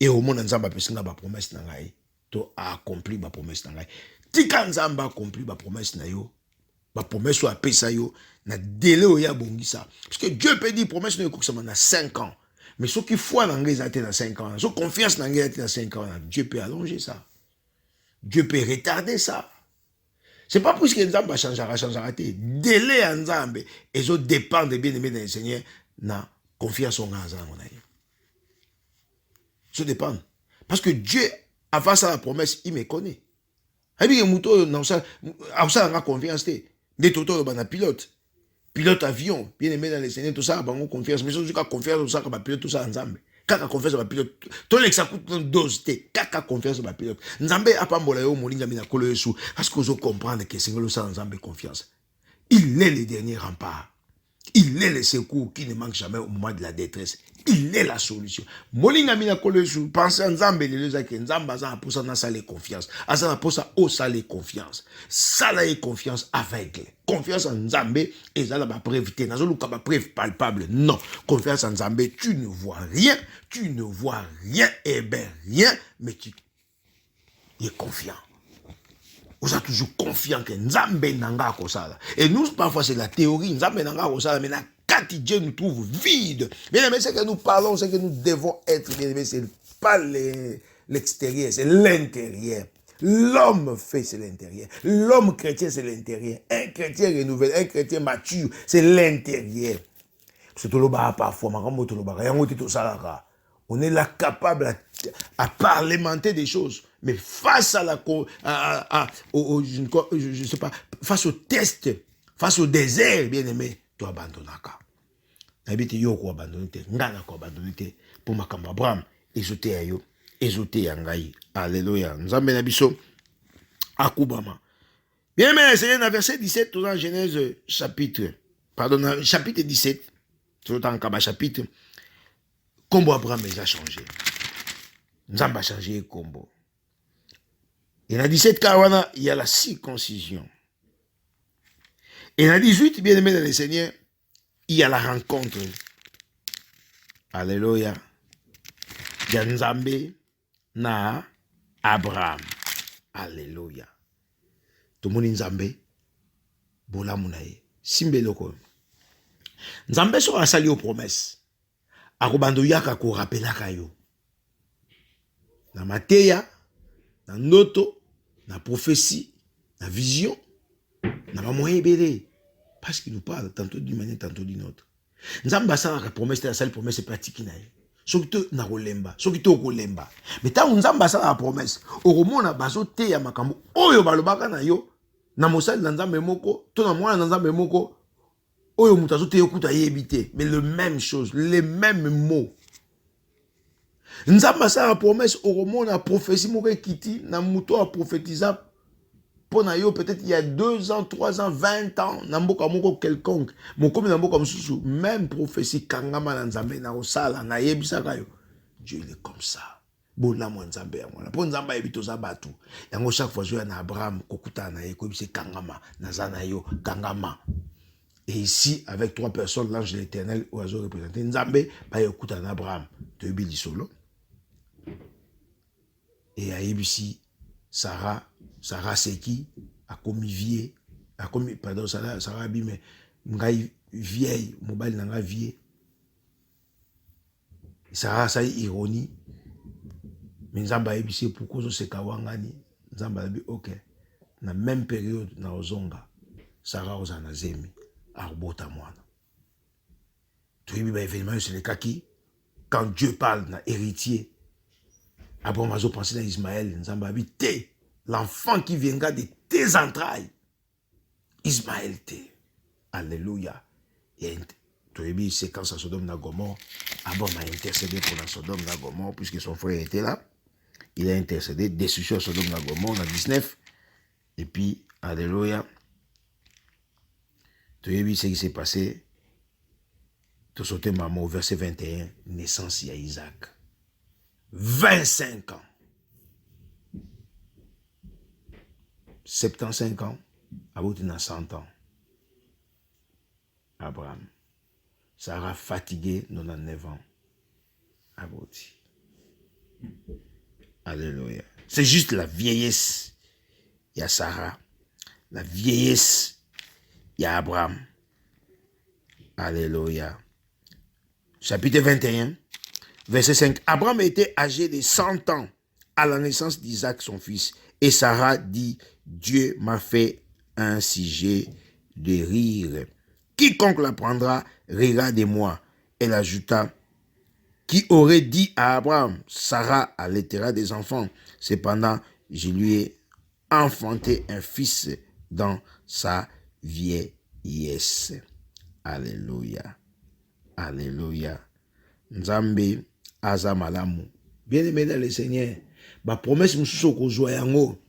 Et au monde nzamba pesinga ba promesse na ngai to accompli ba promesse na ngai. Tika nzamba accompli ba promesse na yo. Ba promesse o apesa yo na délai o ya bongisa. Parce que Dieu peut dire promesse na yo kokisama na 5 ans. Mais ceux qui foi dans les dans 5 ans, ceux qui confiance dans les dans 5 ans, Dieu peut allonger ça. Dieu peut retarder ça. C'est pas parce que Nzamba changera. Délai en Nzambe, et ça dépend de bien-aimés dans le Seigneur, na confiance en Nzambe. Ça dépend. Parce que Dieu, avant ça la promesse, il me connaît. Il dit que Mouto, ça a confiance. Des totos, il y a pilote. Pilote avion, bien aimé dans les Seigneurs, tout ça, a confiance. Mais si tu as confiance, tout ça, pilote, tout ça, ensemble. Kaka confiance à pilote. Tout le ça coûte une dose. Kaka confiance à pilote. Nzambe a pas mbola yo molinga mina kolo yesu. Parce que vous comprenez que c'est ça Nzambe confiance. Il est le dernier rempart. Il est le secours qui ne manque jamais au moment de la détresse. Il est la solution. Molinga mina kolo yesu. Pensez à Nzambe le zaki. Nzambe a pour ça na sale confiance. Asa pour ça au sale confiance. Sala et confiance aveugle. Confiance en Nzambe et ça la preuve té nazo luka ba preuve palpable. Non, confiance en Nzambe, tu ne vois rien et ben rien mais tu es confiant. Vous êtes toujours confiant que Nzambe nanga ko sala. Et nous parfois c'est la théorie Nzambe nanga ko sala mais la quand Dieu nous trouve vide. Bien aimé, c'est que nous parlons, c'est que nous devons être bien aimé, c'est pas l'extérieur, c'est l'intérieur. L'homme fait, c'est l'intérieur. L'homme chrétien, c'est l'intérieur. Un chrétien renouvelé, un chrétien mature, c'est l'intérieur. C'est tout le bas parfois, on est là capable à parlementer des choses. Mais face à je sais pas, face au test, face au désert, bien aimé, tu abandonnes. N'habite yo ko abandonner, ngana ko abandonner pour makamba Abraham, exauté ayo. Ezoté yangai. Alléluia. Nzambe na biso akubama. Bien aimé, c'est dans verset 17 tout dans Genèse chapitre 17 tout dans Kaba chapitre combo Abraham a changé. Nzambe a changé combo. Et dans 17 kawana, il y a la circoncision. Et dans 18 bien aimé dans le Seigneur, il y a la rencontre. Alléluia. Nzambe na Abraham. Alléluia. Tout le monde Nzambe. Bola munaye. Simbe loko. Nzambe so asali o promesse. Akobando yaka ko rappelaka yo. Na mateya, na noto, na prophétie, na vision, na moyen belé. Parce qu'il nous parle tantôt d'une manière, tantôt d'une autre. Nzambe asala promesse, la promesse pratique naye. Sokito na kolemba, sokito kolemba. Mais tant Nzamba sa la promesse, oromona bazo te ya makambo oyo balobaka na yo na mosali na Nzambe moko, to na mwana na Nzambe moko oyo mutazo te yokuta yebite, mais le même chose, les mêmes mots. Nzamba sa la promesse oromona prophétie moko kiti na muto a prophétisa pour na yo peut-être il y a 2 ans, 3 ans, 20 ans, namboka moko quelconque, mokomi namboka mususu, même prophétie kangama na Nzambe na osala na yebisaka yo. Dieu il est comme ça. Bola mo Nzambe ya mwana. Po Nzambe yebito za batu. Yango chaque fois je na Abraham kokuta na ye ko bise kangama na zana yo kangama. Et ici avec 3 personnes l'ange de l'Éternel oiseau représenté Nzambe ba yokuta na Abraham to yebili solo. Et à yebisi Sarah c'est qui a commis vie, a commis, pardon, Sarah abîmé, ngai vieille mobile nanga vie ça ça ironie mais nzamba ebisi pourquoi se kawangani nzamba bi OK na même période na ozonga Sarah ozana zemi arbota mwana tu bi ba événement c'est le cas qui quand Dieu parle d'un héritier Abraham a pensé à Ismaël nzamba bi té l'enfant qui viendra de tes entrailles Ismaël té alléluia et tu as vu séquence à Sodome et Gomorrhe. Abraham a intercédé pour la Sodome et Gomorrhe puisque son frère était là. Il a intercédé, destruction à Sodome et Gomorrhe, on a 19. Et puis, alléluia. Tu as vu ce qui s'est passé. Tu sauté maman au verset 21, naissance à Isaac. 25 ans. 75 ans. Abouti dans 100 ans. Abraham. Sarah fatiguée, 99 ans. Abouti. Alléluia. C'est juste la vieillesse. Il y a Sarah. La vieillesse. Il y a Abraham. Alléluia. Chapitre 21, verset 5. Abraham était âgé de 100 ans à la naissance d'Isaac, son fils. Et Sarah dit, Dieu m'a fait un sujet de rire. Quiconque l'apprendra rira de moi. Elle ajouta, qui aurait dit à Abraham, Sarah allaitera des enfants. Cependant, je lui ai enfanté un fils dans sa vieillesse. Alléluia. Alléluia. Nzambe aza malamu. Bien-aimé dans le Seigneur, ba promesse mususu kozwa yango.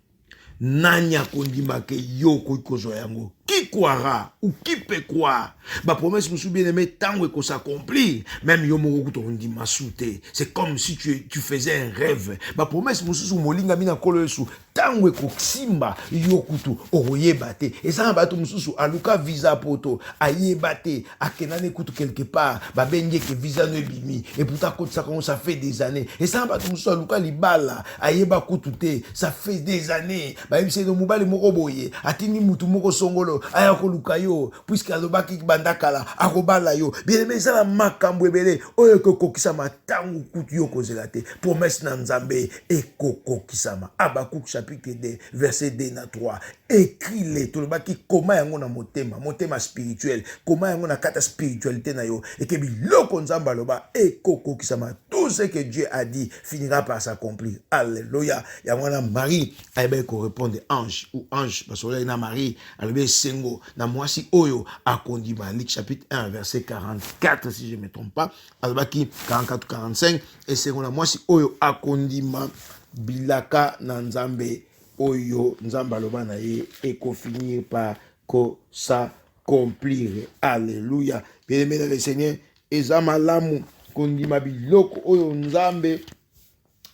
Nanya kondimake yo kozwa yango. Qui croira ou qui peut croire? Ba promesse mususu bien-aimé tango ko s'accomplir. Même yo moko kutondi masute. C'est comme si tu faisais un rêve. Ba promesse mususu molinga mina kolo yesu. Tango ko simba yo kutu oyebate. Et ça bato mususu aluka visa poto ayebate akenane kutu quelque part. Ba benye que visa no bimi. Et pourtant ça fait des années. Et ça bato mususu aluka libala ayeba kutu te. Ça fait des années. Ba yebise no mobali moko boye. Atini mutu moko songolo. Aya koluka yo puisque alobaki bandakala akobala yo bien aimé ça la makambo ebele oyo kokokisama tangu kutu yo kozela te promesse na Nzambe ekokokisama. Habakkuk chapitre 2 verset 2 na 3 écris-le tolobaki koma yango na motema spirituel koma yango na kata spiritualité na yo et que biloko Nzambe aloba ekokokisama. Tout ce que Dieu a dit finira par s'accomplir. Alléluia. Ya mwana Marie ayeba ko répondre ange ou ange parce que na Marie alobe sengo na mwasi oyo akondima. Luc chapitre 1 verset 44 si je ne me trompe pas alobaki 44 45 et sengo na mwasi oyo akondima bilaka na Nzambe oyo Nzambe aloba na ye eko finir par ko s'accomplir. Alléluia. Bien-aimé dans le Seigneur, eza malamu kondima biloko oyo Nzambe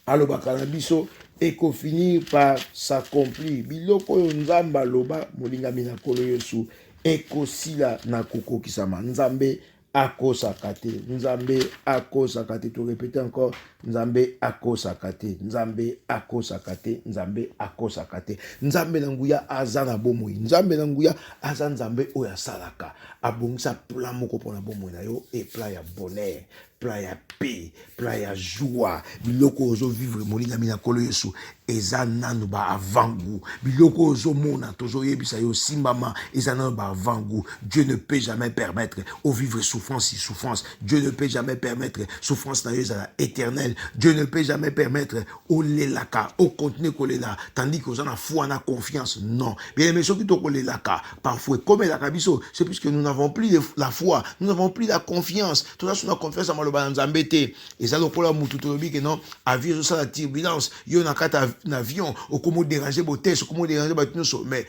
alobaka na biso eko finir par s'accomplir. Biloko oyo Nzambe aloba molingami na kolo yesu eko sila na kokokisama. Nzambe akosaka te. Nzambe akosaka te. To répéter encore. Nzambe akosaka te. Nzambe akosaka te. Nzambe akosaka te. Nzambe na nguya aza na bomoi. Nzambe na nguya aza Nzambe oyo asalaka. Abongisa plan moko pona bomoi na yo et plan ya bonheur, plan ya paix, plan ya joie. Biloko ozo vivre molingami na kolo yesu eza nanu ba avangu. Biloko ozo mona tozo yebisa yo simbama eza nanu ba avangu. Dieu ne peut jamais permettre au vivre souffrance si souffrance. Dieu ne peut jamais permettre souffrance na yo eza éternelle. Dieu ne peut jamais permettre au lelaka au contenu kolela tandis que na foi na confiance. Non. Bien aimé ceux qui to kolelaka parfois comme la kabiso c'est puisque nous n'avons plus la foi, nous n'avons plus la confiance. Tout ça sur la confiance à maloba Nzambe te. Et ça lokola mutu tolobi que non avion ça la turbulence yo na kata avion au comment déranger boté au comment déranger batinoso mais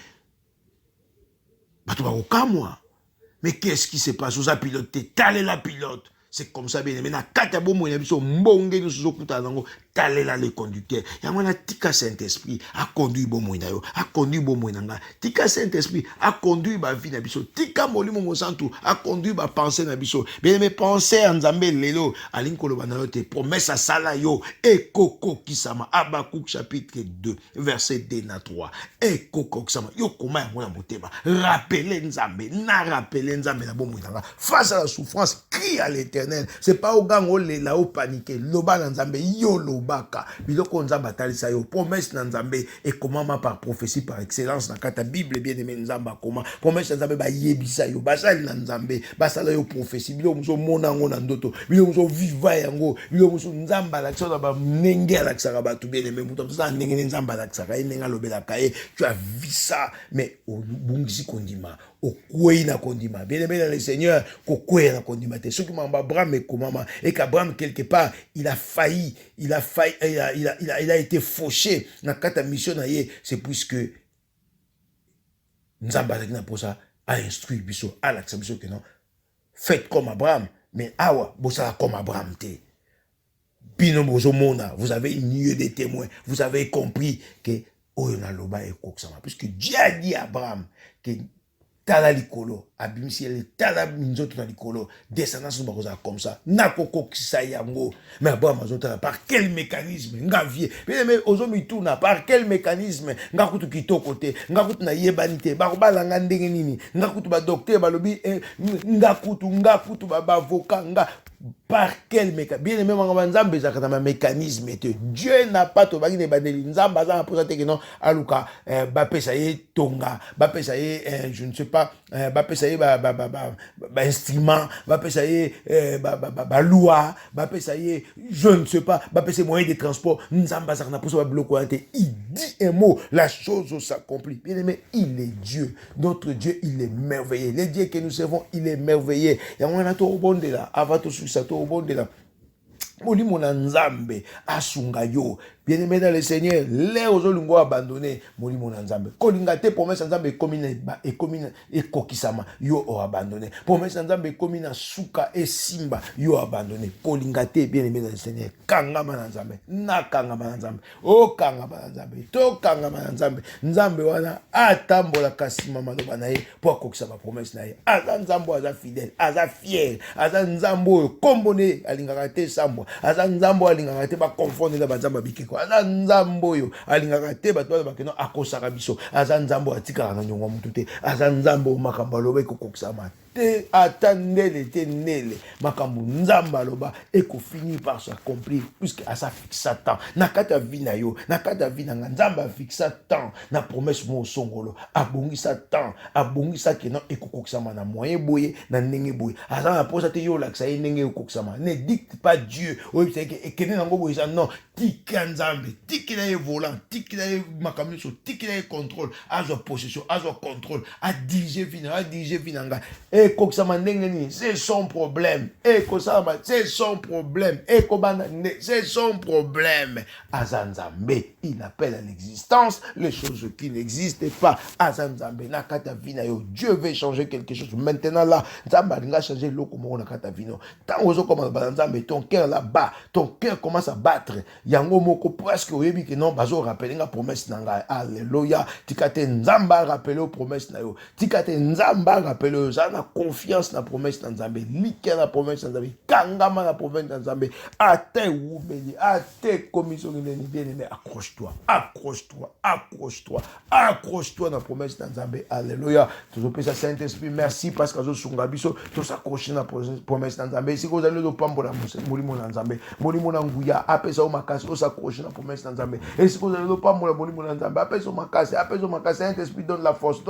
bato ba okamwa. Mais qu'est-ce qui se passe aux pilotes t'allez la pilote. C'est comme ça bien aimé na kata bomo na biso mbonge nous sokuta nango talela le conducteur. Yamana tika Saint-Esprit a conduit bon moina yo, a conduit bon moinanga. Tika Saint-Esprit a conduit ba vie na biso. Tika molimo mo santu a conduit ba pensée na biso. Bien mes pensées en Nzambe lelo alingi koloba na yo te promesse à sala yo ekoko kisama Habakkuk chapitre 2 verset 2 na 3. Ekoko kisama yo koma ya mona motema. Rappelez Nzambe, na rappeler Nzambe na bon moinanga. Face à la souffrance, crie à l'Éternel. C'est pas au gang le la o paniquer. Loba na Nzambe yo lobaka. Biloko Nzambe atalisa yo promesse na Nzambe et comment par prophétie par excellence na kata Bible bien aimé Nzamba comment promesse na Nzambe ba yebisa yo basali na Nzambe basala yo prophétie biloko muso mona ngo na ndoto biloko muso viva yango biloko muso Nzamba la tsona ba nenge la tsaka ba tu bien aimé muto ça nenge Nzamba la tsaka nenga lobela kae tu as vu ça mais au bungisi kondima au kwei na kondima bien aimé le Seigneur ko kwei na kondima te ce qui m'a Abraham et comment et qu'Abraham quelque part il a failli il a été fauché dans kata mission na ye c'est puisque Nzamba na pour ça a instruit biso à l'acceptation que non faites comme Abraham mais awa bosa comme Abraham te bino bozo mona vous avez une nuée de témoins vous avez compris que oyona loba e koksama puisque Dieu a dit à Abraham que tala likolo abimisi ele tala minzoto na likolo descendance bakoza comme ça nakoko kisa yango mais Abraham azotala par quel mécanisme nga vie mais ozomi tuna par quel mécanisme nga kutu kitoko te nga kutu na yebanité bakobalanga ndenge nini nga kutu ba docteur balobi nga kutu ba avocat nga par quel mécanisme bien aimé manga Nzambe za kana mécanisme et Dieu n'a pas to baki ne bandeli Nzamba za pour ça que non aluka ba pesa ye tonga ba pesa ye je ne sais pas ba pesa ye ba instrument ba pesa ye ba loi ba pesa ye je ne sais pas ba pesa moyen de transport Nzamba za kana pour ça ba bloquer il dit un mot la chose s'accomplit bien aimé il est Dieu notre Dieu il est merveilleux le Dieu que nous servons il est merveilleux ya mwana to bonde là avant tout ça to bonde là molimo na Nzambe asunga yo bien aimé dans le Seigneur les ozolingo abandonné molimo na Nzambe kolinga te promesse Nzambe komina e kokisama yo o abandonné promesse Nzambe komina suka e simba yo abandonné kolinga te bien aimé dans le Seigneur kangama na Nzambe na kangama na Nzambe o kangama na Nzambe to kangama na Nzambe Nzambe wana atambola kasima maloba na ye po kokisama promesse na ye aza Nzambe aza fidèle aza fier aza Nzambe kombone alingaka te sambo aza Nzambe alingaka te ba confondre na Nzambe bikiko aza Nzambe oyo alingaka te bato ba keno akosaka biso aza Nzambe atikaka na nyongo mutu te aza Nzambe makambo loba kokokisama te attendez te nele makambo Nzambe aloba et ko finir par s'accomplir puisque à ça fixe temps na kata vina yo na kata vina Nzambe fixe temps na promesse mo songolo abongisa temps abongisa que non et kokokisama na moyen boye na ndenge boye aza na posa te yo laksa ndenge kokokisama ne dicte pas Dieu oui c'est que et que nango boye ça non tika Nzambe tikila ye volant tikila ye makambo so tikila ye contrôle azo possession azo contrôle a diriger vinanga et kokisama ndenge ni c'est son problème et kosama c'est son problème et kobana c'est son problème azanzambe il appelle à l'existence les choses qui n'existent pas azanzambe na kata vina yo Dieu veut changer quelque chose maintenant là Nzamba linga changer loko mo na kata vino tant ozo comme Nzambe ton cœur là-bas ton cœur commence à battre yango moko presque oyebi que non bazo rappeler nga promesse nanga alléluia tikate Nzamba rappeler promesse na yo tikate Nzamba rappeler ça na confiance na promesse na Nzambe likia na promesse na Nzambe kangama na promesse na Nzambe ate ubeli ate commission ni bien aimé accroche-toi na promesse na Nzambe alléluia toujours ça Saint-Esprit merci parce que zo sunga biso to s'accrocher na promesse na Nzambe si vous allez le pambola molimo na Nzambe molimo na nguya apesa o makasi o s'accrocher na promesse na Nzambe et si vous allez le pambola molimo na Nzambe apesa o makasi Saint-Esprit donne la force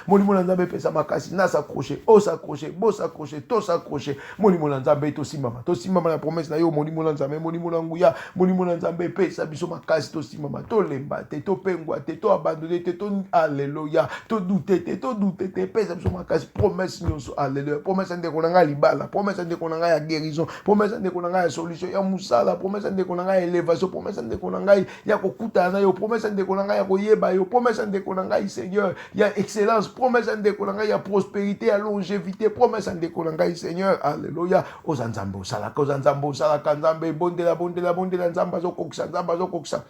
molimo na Nzambe pesa makasi na s'accrocher o s'accrocher bo s'accrocher to s'accrocher molimo na Nzambe to simama na promesse na yo molimo na Nzambe molimo na nguya molimo na Nzambe pesa biso makasi to simama to lemba te to pengwa te to abandonner te to alléluia to douter te pesa biso makasi promesse nyonso alléluia promesse ndeko na nga libala promesse ndeko na nga ya guérison promesse ndeko na nga ya solution ya musala promesse ndeko na nga ya élévation promesse ndeko na nga ya kokutana na yo promesse ndeko na nga ya koyeba yo promesse ndeko na nga Seigneur ya excellence promesse ndeko na nga ya prospérité prospérité, à longévité, promesse en décollangaï, Seigneur, alléluia, aux anzambo, salaka, aux anzambo, salaka, nzambe, bondela, bondela, bondela, nzamba, zokoksa, nzamba, zokoksa.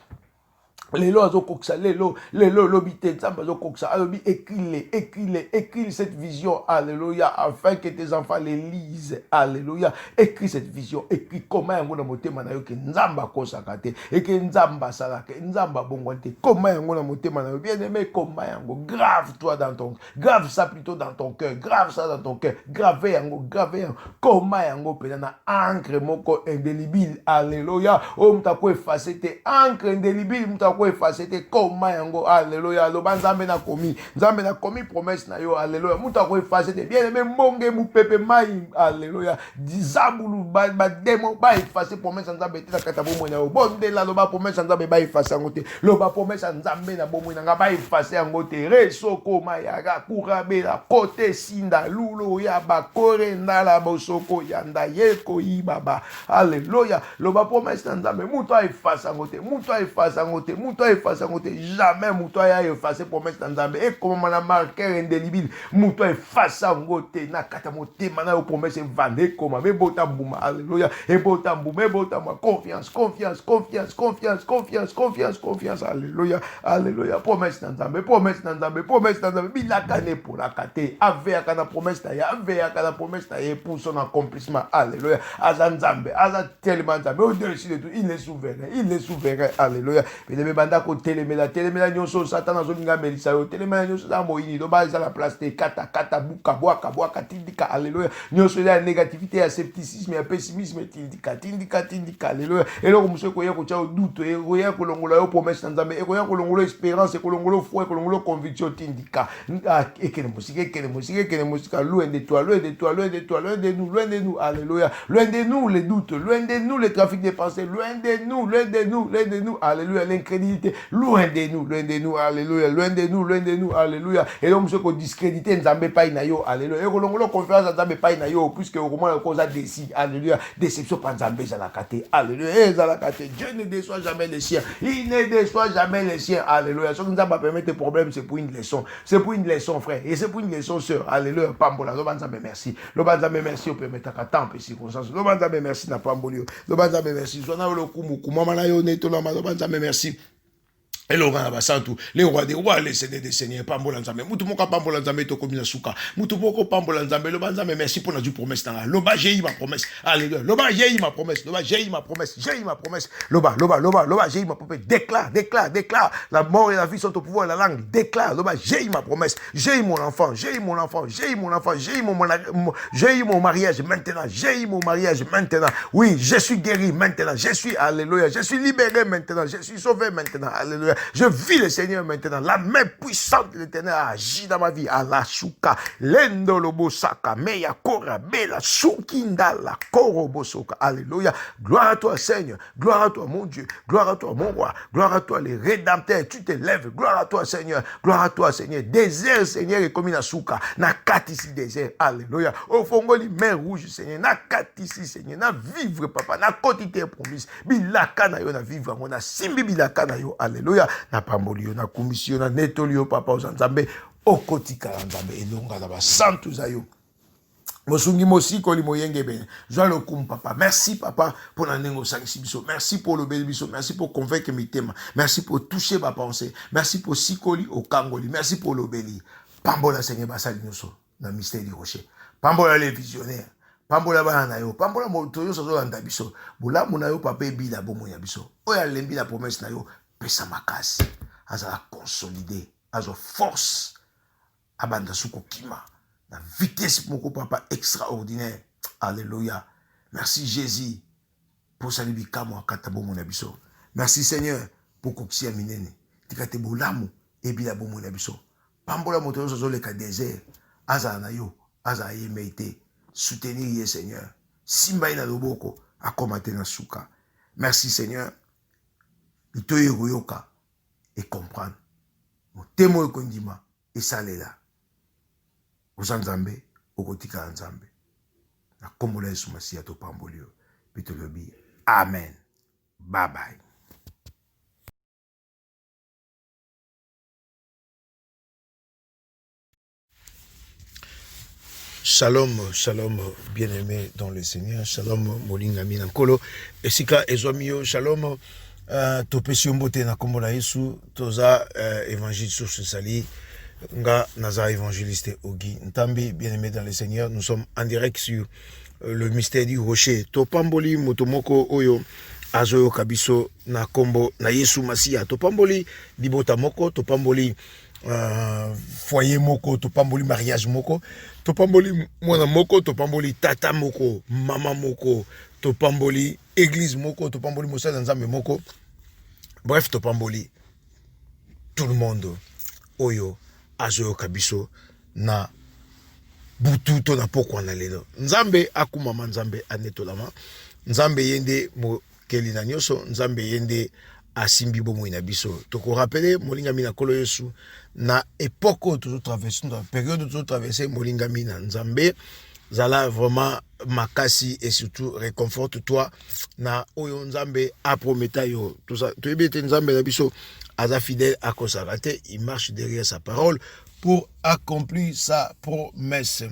Lelo azokoksa lelo lobi te nzambe azokoksa alobi écris cette vision, alléluia, afin que tes enfants les lisent, alléluia, écris cette vision, écris comment yango na motema na yo ke nzamba kosaka te et que nzamba salaka nzamba bongwante comment yango na motema na yo, bien aimé, comment yango grave toi dans ton, grave ça plutôt dans ton cœur, grave ça dans ton cœur, grave yango comment yango pena na encre moko indélébile, alléluia, o mutako effacer te encre indélébile mutako effacer te koma yango, alléluia, loba nzambe na komi promesse na yo, alléluia, mutako effacer te bien aimé mbonge mupepe mai, alléluia, dizabulu ba démon ba effacer promesse nzambe te na kata bomoi na yo, bondela loba promesse nzambe ba effacer yango te, loba promesse nzambe na bomoi na nga ba effacer yango te, resoko mayaga kurabe la kote sinda lulo ya bakore ndala bosoko yanda yeko ibaba, alléluia, loba promesse nzambe muto a effacer yango te, muto a effacer yango te, muto a effacer yango te, jamais muto a effacer promesse nzambe et comme na marqueur indélébile muto a effacer yango te na kata motema na yo promesse vande comme bebota mbuma, alléluia, ebota mbuma, ebota ma confiance, alléluia, alléluia, promesse nzambe bilaka ne pour la kate ave akana promesse ta ya ave akana promesse ta ya pour son accomplissement, alléluia, azanzambe tellement nzambe au-dessus de tout, il est souverain, alléluia, mais banda ko telemela nyonso satan azolinga melisa yo, telemela nyonso za moyini do ba za la place te kata buka bwaka tindika, alléluia, nyonso ya négativité, ya scepticisme, ya pessimisme, tindika, alléluia, et là monsieur ko ya ko cha doute, et ko ya ko longola yo promesse nzambe, et ko ya ko longola espérance, et ko longola foi, ko longola conviction, tindika, et que le musique loin de toi, loin de nous, alléluia, loin de nous les doutes, loin de nous les trafics de pensées, loin de nous, alléluia, l'incrédulité, loin de nous, alléluia, loin de nous, alléluia, et donc monsieur ko discréditer nzambe pa ina yo, alléluia, et ko longola confiance nzambe pa ina yo, puisque au moment la cause a décide, alléluia, déception pa nzambe za la kate, alléluia, za la kate, Dieu ne déçoit jamais les siens, il ne déçoit jamais les siens, alléluia, ce qui nous a pas permis tes problèmes, c'est pour une leçon, frère, et c'est pour une leçon, sœur, alléluia, pambola, lobanzambe merci, au permettre qu'à temps et circonstances, lobanzambe merci na pambolio, lobanzambe merci, zona le kumu, kumama yo neto na lobanzambe merci. Et le roi Abasantu, les rois des rois, les seigneurs des seigneurs, Pambola Nzambe, Moutumoka Pambola Nzambe, Tokomina Souka, Moutumoko Pambola Nzambe, Loba Nzambe, merci pour notre promesse. Loba, j'ai eu ma promesse. Alléluia. Loba, j'ai eu ma promesse. Loba, j'ai eu ma promesse. Loba, j'ai eu ma promesse. Déclare. La mort et la vie sont au pouvoir de la langue. Déclare. Loba, j'ai eu ma promesse. J'ai eu mon enfant. J'ai eu mon mariage maintenant. Oui, je suis guéri maintenant. Alléluia. Je suis libéré maintenant. Je suis sauvé maintenant. Alléluia. Je vis le Seigneur maintenant. La main puissante de l'Éternel agit dans ma vie. Allah Souka, Lendo Lobosaka, Meya Kora, Bela, Soukinda, la Korobosoka. Alléluia. Gloire à toi, Seigneur. Gloire à toi, mon Dieu. Gloire à toi, mon roi. Gloire à toi, les rédempteurs. Tu te lèves. Gloire à toi, Seigneur. Gloire à toi, Seigneur. Désert, Seigneur, et comme Souka. Nakatisi désert. Alléluia. Au Fongoli, mer rouge, Seigneur. Nakatisi, Seigneur. Na vivre, papa. Na quantité promise. Bilaka na yo na vivre. On a simbi bilaka na yo. Alléluia. Na pambolio, na commission, na netolio, papa, aux Nzambe, au kotika Nzambe, et longa na ba santu zayo. Mosungi mosiko li moyenge ben. Joa le kum papa. Merci papa pour la nengo sanksibiso. Merci pour le bébiso. Merci pour convaincre mes thèmes. Merci pour toucher ma pensée. Merci pour sikoli au kangoli. Merci pour l'obéli. Pambola Seigneur basali nyoso na mystère du rocher. Pambola les visionnaires. Pambola bana yo. Pambola motoyo sozo landa biso. Bula muna yo papa ebila bomo ya biso. Oya lembi la promesse na yo. Pesa makasi, azala consolidé, azo force, abanda suko kima, la vitesse moko papa extraordinaire. Alléluia. Merci Jésus pour saluer kamo akatabo mon abiso. Merci Seigneur pour koksi aminene. Tikate bolamu ebila bo mon abiso. Pambola moto zo le ka désert, azala na yo, azala yemeite, soutenir ye Seigneur. Simba ina loboko akomate na suka. Merci Seigneur. Il te yoka et comprendre. Mon témoin kondima et salela. Aux Nzambe, au kotika Nzambe. Na kombola Yesu Masiya to pambolio. Pito lobi. Amen. Bye bye. Shalom, shalom, bien-aimé dans le Seigneur. Shalom, molingami nankolo. Esika ezomio, shalom. Topesi mbote na kombo na Yesu. Toza évangile sur ce sali. Nga naza évangéliste Ogi Ntambi, bien-aimé dans le Seigneur. Nous sommes en direct sur le mystère du rocher. Topamboli motomoko oyo. Azoyo kabiso na kombo na Yesu Masia. Topamboli libota moko. Topamboli foyer moko, topamboli mariage moko, topamboli mwana moko, topamboli tata moko, mama moko, topamboli église moko, topamboli mosala nzambe moko. Bref, topamboli tout le monde oyo azoyo kabiso na butu to na poko na lelo. Nzambe akumama, nzambe anetolama, nzambe yende mo keli na nyoso, nzambe yende asimbi bomo ina biso. Toko rappele molingami na kolo Yesu na époque toujours traversé, dans la période toujours traversé molingami na nzambe zala vraiment makasi et surtout réconforte toi na oyo nzambe a prometa yo tout ça. Tu ebete nzambe na biso aza fidèle à consacré, il marche derrière sa parole pour accomplir sa promesse.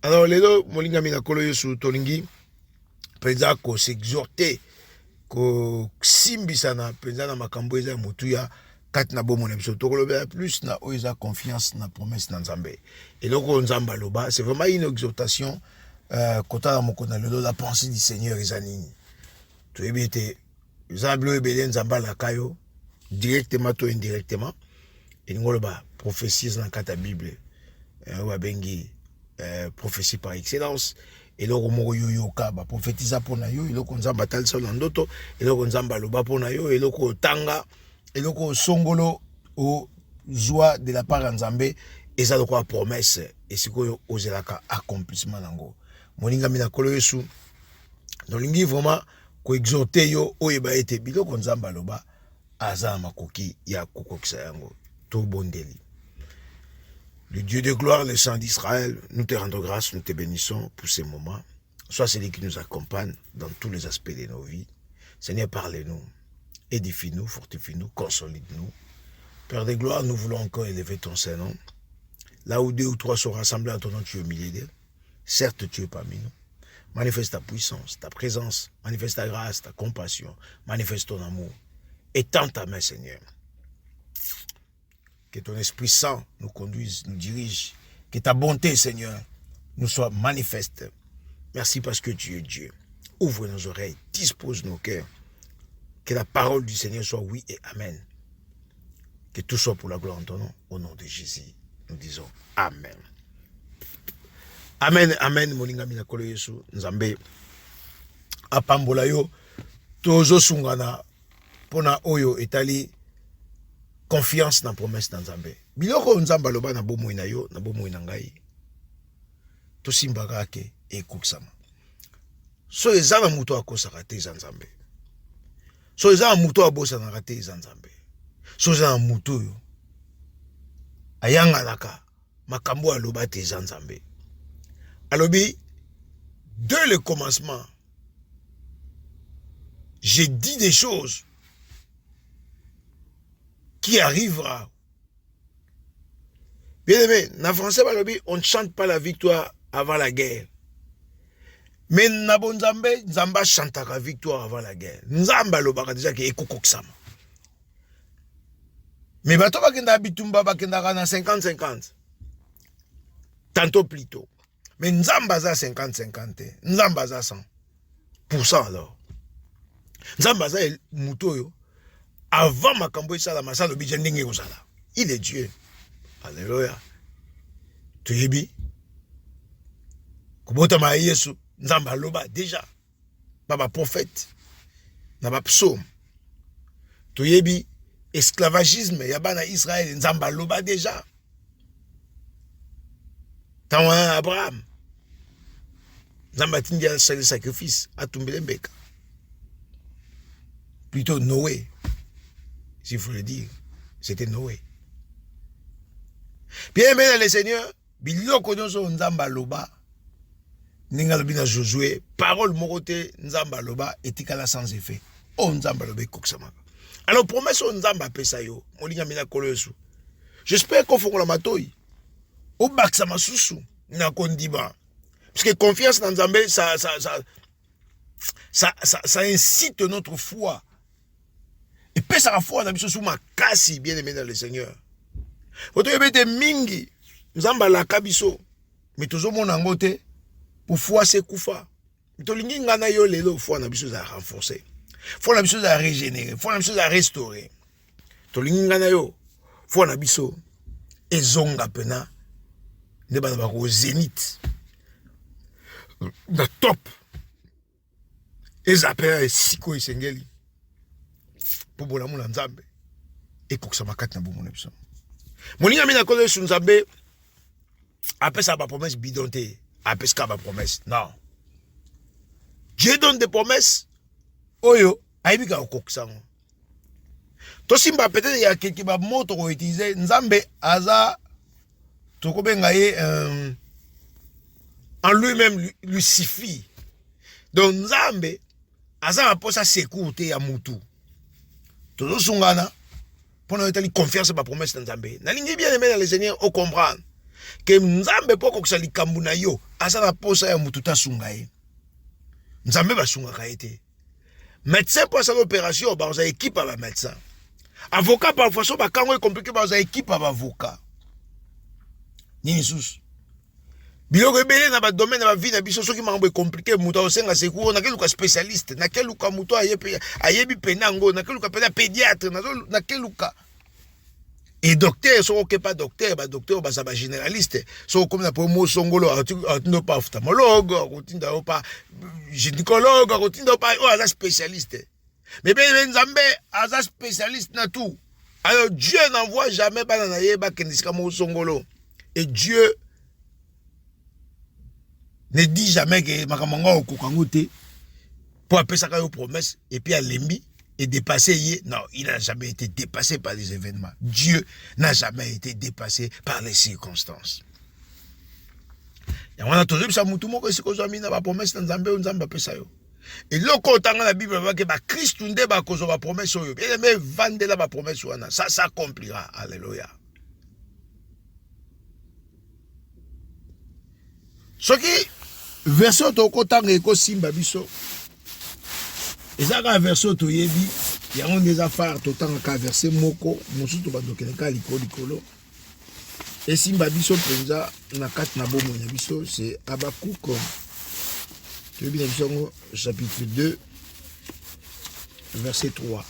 Alors lelo molingami na kolo Yesu tolingi penza ko s'exhorter ko simbisana penza na makambo eza mutuya kat na bomo na biso tokoloba plus na oiza confiance na promesse na nzambe et loko nzamba loba c'est vraiment une exhortation kota na mokona lelo la pensée du Seigneur ezanini to ebete nzambe ebele nzamba la kayo directement to indirectement et ngoloba prophétie na kata Bible wa bengi prophétie par excellence. Et là, on yoka ba prophétisa pona yo, et là on zamba tal solandoto, et là on zamba loba pona yo, et là on tanga, et là on songolo au joie de la part nzambe, et ça quoi promesse, et c'est quoi ozelaka accomplissement nango. Moninga mina kolo Yesu, dans l'ingi vraiment ko exhorter yo oyeba ete biloko nzamba loba aza makoki ya kokokisa yango to bondeli. Le Dieu de gloire, le Saint d'Israël, nous te rendons grâce, nous te bénissons pour ces moments. Sois celui qui nous accompagne dans tous les aspects de nos vies. Seigneur, parlez-nous, édifie-nous, fortifie-nous, consolide-nous. Père de gloire, nous voulons encore élever ton Saint-Nom. Là où deux ou trois sont rassemblés en ton nom, tu es au milieu d'eux. Certes, tu es parmi nous. Manifeste ta puissance, ta présence, manifeste ta grâce, ta compassion, manifeste ton amour. Étends ta main, Seigneur. Que ton Esprit Saint nous conduise, nous dirige. Que ta bonté, Seigneur, nous soit manifeste. Merci parce que tu es Dieu. Ouvre nos oreilles, dispose nos cœurs. Que la parole du Seigneur soit oui et amen. Que tout soit pour la gloire de ton nom. Au nom de Jésus, nous disons amen. Amen, amen. Moninga mina kolo Yesu, nzambe. Apambola yo, tozo sungana, pona oyo etali, confiance na promesse na nzambe. Biloko nzamba loba na bomo ina yo, na bomo ina ngai. To simbaka ke ekukisama. So eza na muto akosaka te eza nzambe. So eza na muto abosana te eza nzambe. So eza na muto yo ayanga naka makambo aloba te eza nzambe. Alobi dès le commencement j'ai dit des choses qui arrivera. Bien aimé, en français, on ne chante pas la victoire avant la guerre. Mais Nabo Nzambe, Nzamba chante la victoire avant la guerre. Nzamba lobaka déjà qui est kokoksama. Mais bato bakenda bitumba bakenda na 50-50. Tantôt plus tôt. Mais Nzamba za 50-50. Nzamba za 100% alors. Nzamba za mutoyo. Avant makambo isala masalo bijendenge kozala. Il est Dieu. Alléluia. Tu yebi. Kubota ma Yesu nzamba loba déjà. Baba prophète. Naba psaume. Tu yebi esclavagisme yabana Israël nzamba loba déjà. Tawana Abraham. Nzamba tindi a sacrifice à Tumbelembeka. Plutôt Noé. S'il faut le dire, c'était Noé. Bien aimé le Seigneur, biloko nyonso nzamba loba, ninga lobi na Josué, parole morote nzamba loba etikala sans effet. Oh nzamba loba koksamaka. Alors promesse o nzamba pesa yo, molinga mina kolo Yesu. J'espère qu'on fongola matoi. O baksa masusu na kondiba. Parce que confiance dans Nzambe, ça incite notre foi. Et puis ça la foi, on a mis sous ma casse, bien aimé dans le Seigneur. Vous avez des mingi, Nzamba la kabiso, mais toujours mon angote, pour foi c'est koufa. Mais tout le monde a eu le foi, on a mis sous à renforcer. Faut la chose à régénérer, faut la chose à restaurer. To linga na yo, faut la biso ezonga pena ne ba ba ko zénith. Na top. Ezapela siko isengeli. Po bola mona Nzambe. E koksa makati na bomo na biso. Moninga mina ko sur Nzambe. Après ça ba promesse bidonté, après ça ba promesse. Non. Dieu donne des promesses. Oyo, aibika okoksango. Tosimba peut-être il y a quelqu'un qui moto ko utiliser Nzambe aza tokobenga ye en lui-même lui suffit. Donc Nzambe aza aposa sécurité ya mutu. Todo sungana pour nous confiance ba promesse Nzambe. Na lingi bien aimé dans les Seigneur au comprendre que Nzambe poko kusali kambuna yo aza aposa ya mutu ta sungaye. Nzambe ba sunga kaete. Médecin pour cette opération, bah, on a équipe à médecin. Avocat, parfois, ça, quand on est compliqué, bah, on a équipe à avocat. Ni sous. Bilo rebelle dans le domaine de la vie, dans le qui m'a compliqué, mouta au sein de secours, on a quel spécialiste, na quel cas mouta ayebi penango, na quel cas pédiatre, na quel cas. Et docteur, sont pas docteur, bah docteur, bah ça va généraliste. Sont comme la promo songolo, on pas ophtalmologue, on pas gynécologue, on pas oh, spécialiste. Mais bien Nzambe, un spécialiste na tout. Alors Dieu n'envoie jamais pas dans la ba kendisika mo songolo. Et Dieu ne dit jamais que makamanga okokangote pour appeler ça comme promesse et puis à lembi. Et dépassé, non, il n'a jamais été dépassé par les événements. Dieu n'a jamais été dépassé par les circonstances. Et on a toujours ça, tout le monde qui a promesse dans Nzambe, Nzambe a ça. Et là, quand on a la Bible, on que Christ n'a pas de promesse. Mais vendre la promesse, ça s'accomplira. Alléluia. Ce qui, verset au côté de Simba Bisso. Et ça, quand verset to yebi, il y a des affaires tout temps quand verset moko, mosu to ba dokeleka likolo. Et si mbabiso penza na kat na bomo na biso, c'est Habakkuk. Tu bien biso chapitre 2 verset 3.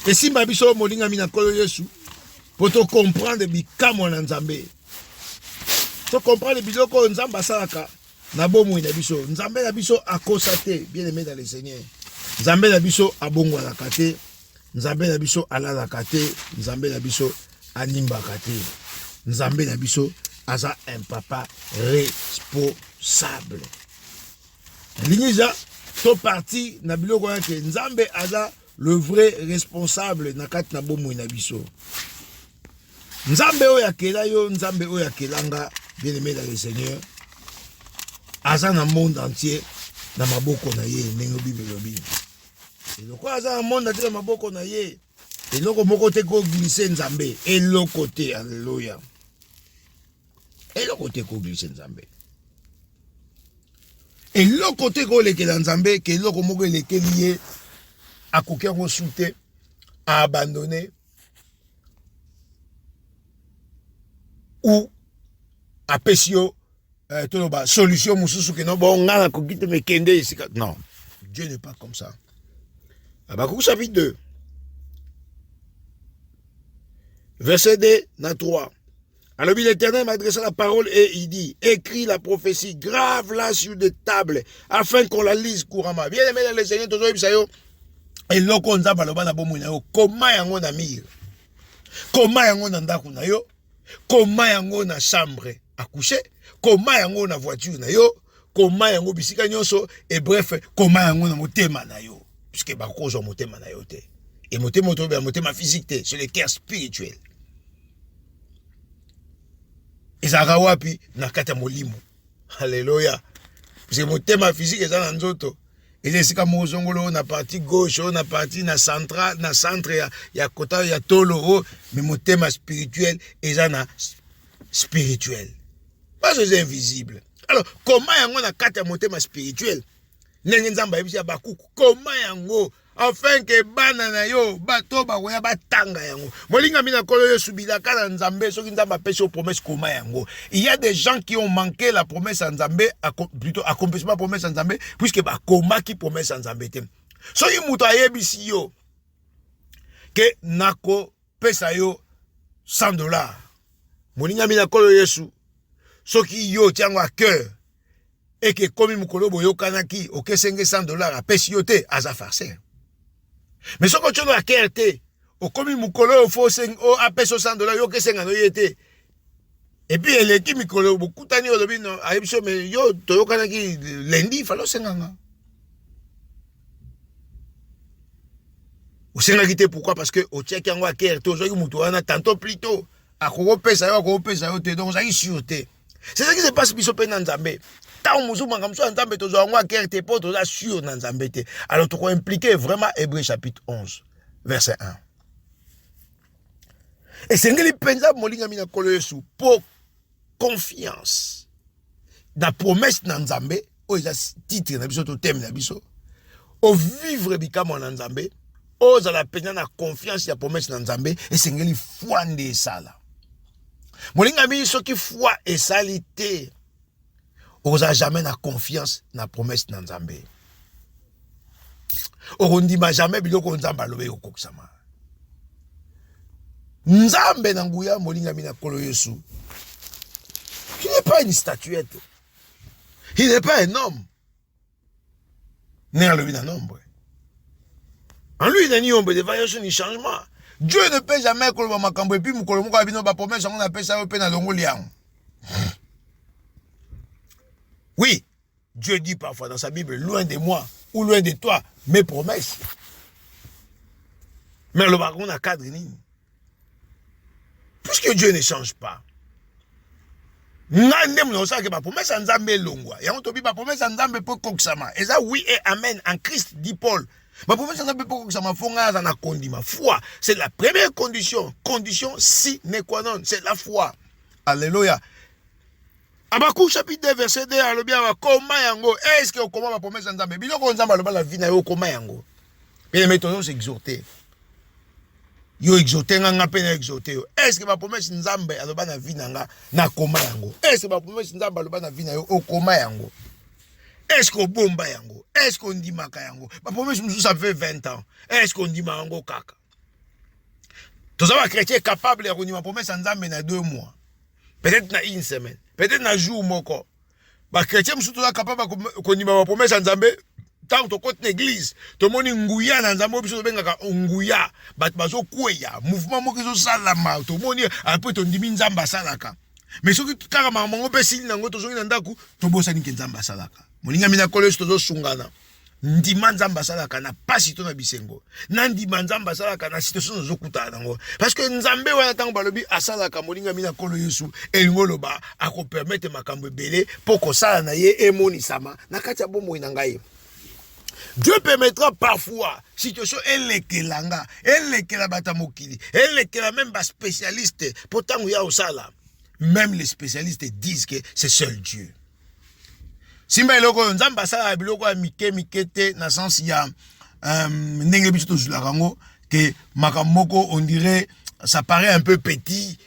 Et si mbabiso molinga mina kolo Yesu, pour te comprendre bikamo na Nzambe. To comprendre biloko Nzamba salaka. Nabomo na biso Nzambe na biso akosate bien aimé dans le Seigneur. Nzambe na biso abongo la kate, Nzambe na biso ala la kate, Nzambe na biso animba kate. Nzambe na biso aza un papa responsable. Lingiza to parti na biloko yake Nzambe aza le vrai responsable na kate na bomo na biso. Nzambe oya kela yo, Nzambe oya kelanga bien aimé dans le Seigneur. Aza na monde entier na maboko na ye ndenge Bible lobi. Eloko aza na monde entier na maboko na ye. Eloko moko te ko glisser Nzambe. Eloko te, alléluia. Eloko te ko glisser Nzambe. Eloko te ko lekela Nzambe ke eloko moko lekeli ye akoki ko soute a abandonner ou a pesio solution mususu que non bon ngana ko gite me kende ici. Non, Dieu n'est pas comme ça. Habakkuk chapitre 2 verset 2 na 3. Alors l'Éternel m'adressa la parole et il dit: écris la prophétie, grave-la sur des tables afin qu'on la lise couramment. Bien aimé dans le Seigneur toujours bisayo et loko nzamba loba na bomu na yo koma yango na mire, koma yango na ndaku na yo, koma yango na chambre à coucher, koma yango na voiture na yo, koma yango bisika nyonso, et bref, koma yango na motema na yo, puisque ba kozo motema na yo te. Et motema to be motema physique te, c'est le cœur spirituel. Ezaka wapi na kata molimo. Alléluia. Parce que motema physique eza na nzoto. Et sika mozongolo na partie gauche, na partie na central, na centre ya kota ya tolo, mais motema spirituel eza na spirituel. Pas aux invisibles. Alors, comment yango na kati ya motema spirituel? Nenge nzamba yebisi ya bakuku. Comment yango? Enfin que bana na yo, bato bakoya batanga yango. Molinga mina kolo yo subila kana nzambe, soki nzamba pesi o promesse comment yango. Il y a des gens qui ont manqué la promesse en nzambe, plutôt accomplissement la promesse en nzambe, puisque ba koma qui promesse en nzambe te. Soki muto ayebisi yo, que nako pesa yo $100. Molinga mina kolo yesu, soki yo tiango à cœur, et que comme mukolo boyo kanaki, ok senge $100, a pesi yo te, aza farceur. Mais ce que tu as été, au commis Mukolo, faut appeler $100, yo que c'est un été. Et puis, elle est qui Mikolo, beaucoup d'années au début, non, mais yo, Toyo Kanaki, lundi, il fallait s'engager. Ou s'engager pourquoi? Parce que au Tchèque, on a été, on a tantôt plus tôt, à Korope, ça y est, donc ça y est, sûreté. C'est ça qui se passe, puis dans Nzambé. Alors, tu crois impliquer vraiment Hébreu chapitre 11, verset 1. Et c'est ce que pensa molinga mina koloyesu pour confiance. La promesse dans Nzambe, o isa titre na biso to thème na biso. O vivre bikamo na Nzambe, o za la pensa na confiance ya promesse dans Nzambe et c'est ngeli foi nde sala. Molinga mi soki foi et salité. On n'a jamais la confiance dans la promesse de Nzambe. On ne dit jamais biloko Nzamba lobe yokoksama. Nzambe nanguya molinga mina kolo yesu. Il n'est pas une statuette. Il n'est pas un homme. N'est le un homme. En lui, il n'y a ni ombre de variation ni changement. Dieu ne peut jamais kolo makambo et puis mukolo moko abino ba promesse on appelle ça au pena longo liang. Oui, Dieu dit parfois dans sa Bible, loin de moi ou loin de toi, mes promesses. Mais le baron a cadre. Puisque Dieu ne change pas. Et ça, oui et amen, en Christ, dit Paul. Foi, c'est la première condition. Condition sine qua non, c'est la foi. Alléluia. Abakou chapitre 2 verset 2 alobia koma yango est-ce que comment ma promesse nzambe biloko nzamba aloba la vie na yo koma yango bien mais toujours s'exhorter yo exhorter nga pe na exhorter est-ce que ma promesse nzambe aloba na vie na na koma yango est-ce que ma promesse nzamba aloba na vie na yo koma yango est-ce que bomba yango est-ce qu'on dit maka yango ma promesse nous ça fait 20 ans est-ce qu'on dit mango kaka tous les chrétiens capables de renouveler ma promesse nzambe na 2 mois peut-être na une semaine. Peut-être un jour, moko. Les chrétiens sont capables de dire ma promesse en Nzambe. Tant que tu l'église, tout le monde nguya dans Nzambe, biso benga nguya, bazo kweya, mouvement mo kizo salama, tout le monde après ton dimi Nzamba salaka. Mais ce qui kaka mamango pe sili nango to zongi nandaku, to bosani ke Nzamba salaka. Molinga mina college to zo sungana. Ndima Nzamba salaka na pasi to na bisengo. Ndima Nzamba salaka na situation zo kuta nango. Parce que Nzambe wana tango balobi asalaka molinga mina kolo Yesu elingoloba ako permettre makambo belé pour ko sala na ye emoni sama na kati ya bomoi na ngai. Dieu permettra parfois situation elekelanga, elekela batamokili, elekela même ba spécialiste pourtant ya osala. Même les spécialistes disent que c'est seul Dieu. Simba eloko nzamba sala biloko ya mike te na sens ya ndenge biso to zula rango que makamoko on dirait ça paraît un peu petit.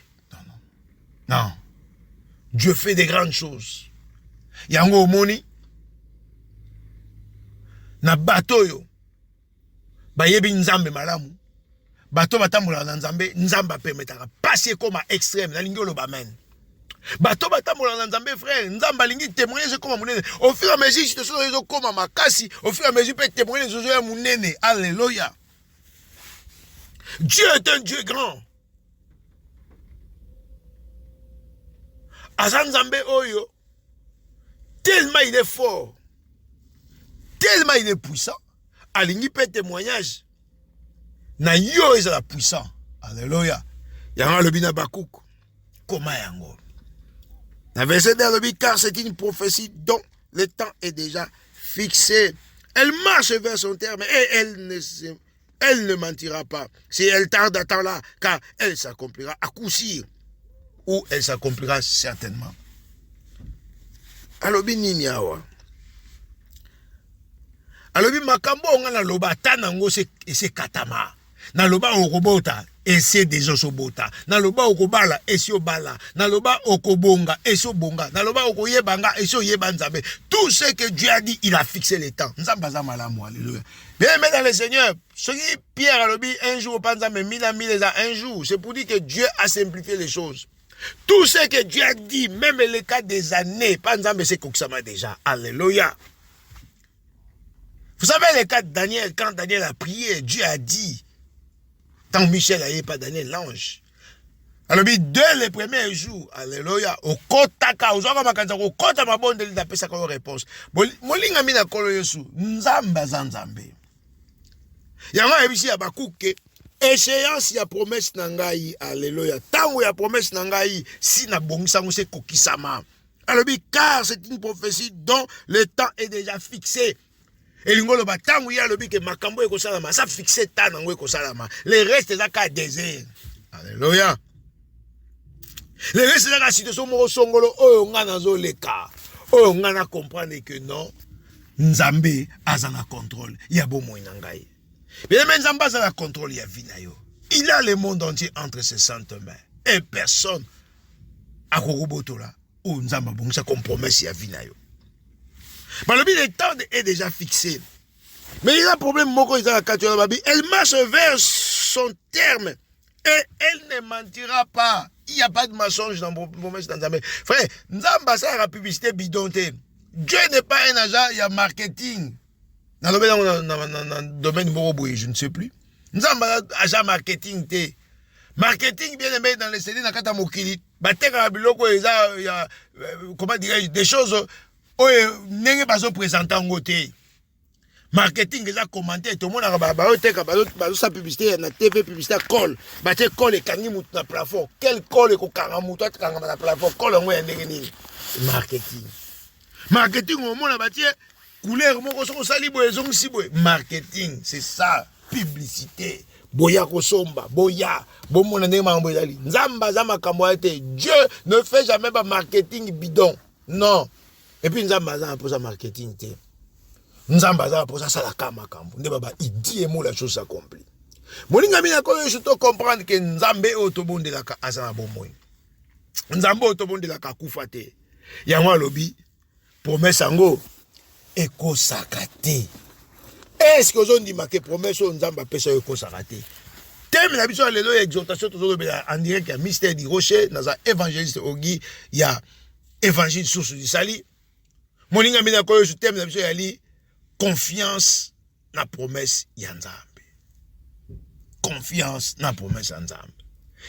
Non. Dieu fait des grandes choses. Yango omoni na bato yo bayebi nzambe malamu bato batambola na nzambe nzamba permetaka passer comme extrême na lingolo ba men bato batambola na nzambe frère nzamba lingi témoigner comme munene au fur et à mesure situation zo comme makasi au fur et à mesure peut témoigner zo ya munene. Alléluia. Dieu est un Dieu grand. Azan nzambe oyo tellement il est fort, tellement il est puissant, alingi peut témoignage na yo est la puissant. Alléluia. Yanga le bina bakuk koma yango na verset de l'obi car c'est une prophétie dont le temps est déjà fixé. Elle marche vers son terme et elle ne mentira pas. Si elle tarde à temps là, car elle s'accomplira à coup sûr ou elle s'accomplira certainement. alobi nini awa alobi makambo onga na loba tanango se katama na loba okobota ese deja sobota na loba okobala ese obala na loba okobonga ese obonga na loba okoyebanga ese oyeba nzambe. Tout ce que Dieu a dit, il a fixé les temps. Nzamba za malamu, alléluia. Bien aimé dans le Seigneur, ce qui Pierre alobi un jour pas nzambe mila un jour, c'est pour dire que Dieu a simplifié les choses. Tout ce que Dieu a dit, même les cas des années, pas nzambe c'est koksama déjà. Alléluia. Vous savez le cas de Daniel, quand Daniel a prié, Dieu a dit. Tant Michel a pas Daniel l'ange. Alors, dès les premiers jours, alléluia, au kotaka, au zanga makanza, au kota mabonde, il a fait sa réponse. Molinga mina kolo yesu, nzamba zanzambe. Yama ebisi ya bakuke, échéance ya promesse nangai, alléluia. Tango ya promesse nangai, si na bongisango se kokisama. Alors, car c'est une prophétie dont le temps est déjà fixé. Et l'ingolo batangu ya lobi ke makambo eko salama ça fixé ta nango eko salama le reste za ka désert. Alléluia. Le reste za ka situation mo songolo oyo ngana zo leka oyo ngana comprendre que non nzambe azana contrôle ya bomo ngai. Mais même nzambe azana contrôle ya vie na yo. Il a le monde entier entre ses saintes mains et personne a kokobotola ou nzamba bongisa compromise ya vie na yo. Le temps est déjà fixé. Mais il y a un problème, elle marche vers son terme et elle ne mentira pas. Il n'y a pas de mensonge dans mon promesse dans Nzambe. Frère, Nzamba ça la publicité bidonté. Dieu n'est pas un agent, il y a marketing. Dans le domaine Moroboui, je ne sais plus. Nzamba agent marketing té. Marketing bien aimé dans les CD Nakata Mokili. Comment dirais-je, des choses. Oye, nenge bazo présentant ngote. Marketing les a commenté tout le monde a bazo sa publicité na TV publicité call. Ba te call e kangi mutu na plafond. Quel call e ko kanga mutu kanga na plafond call ngo ya ndenge nini. Marketing. Marketing au monde ba tie couleur moko so sali boye zongi si boye. Marketing, c'est ça, publicité. Boya ko somba, boya, bomona ndenge mambo ezali. Nzamba za makambo ete. Dieu ne fait jamais pas marketing bidon. Non. Et puis nous avons pour ça marketing. Nous avons pour ça la kamakambo. Il dit et la chose s'accomplit. Molinga mina ko je te comprendre que Nzambe otobonde la ka azana bomoy. Nzambe otobonde la ka kufate. Yango lobi promesse ango eko sakate. Est-ce que vous dit que promesse Nzamba pesa eko sakate? Thème la biso lelo exhortation toujours en direct ya mystère di rocher dans un évangéliste Ogi, il y a évangile source du sali. Moninga mina ko je thème la biso ya li confiance na promesse ya Nzambe. Confiance na promesse ya Nzambe.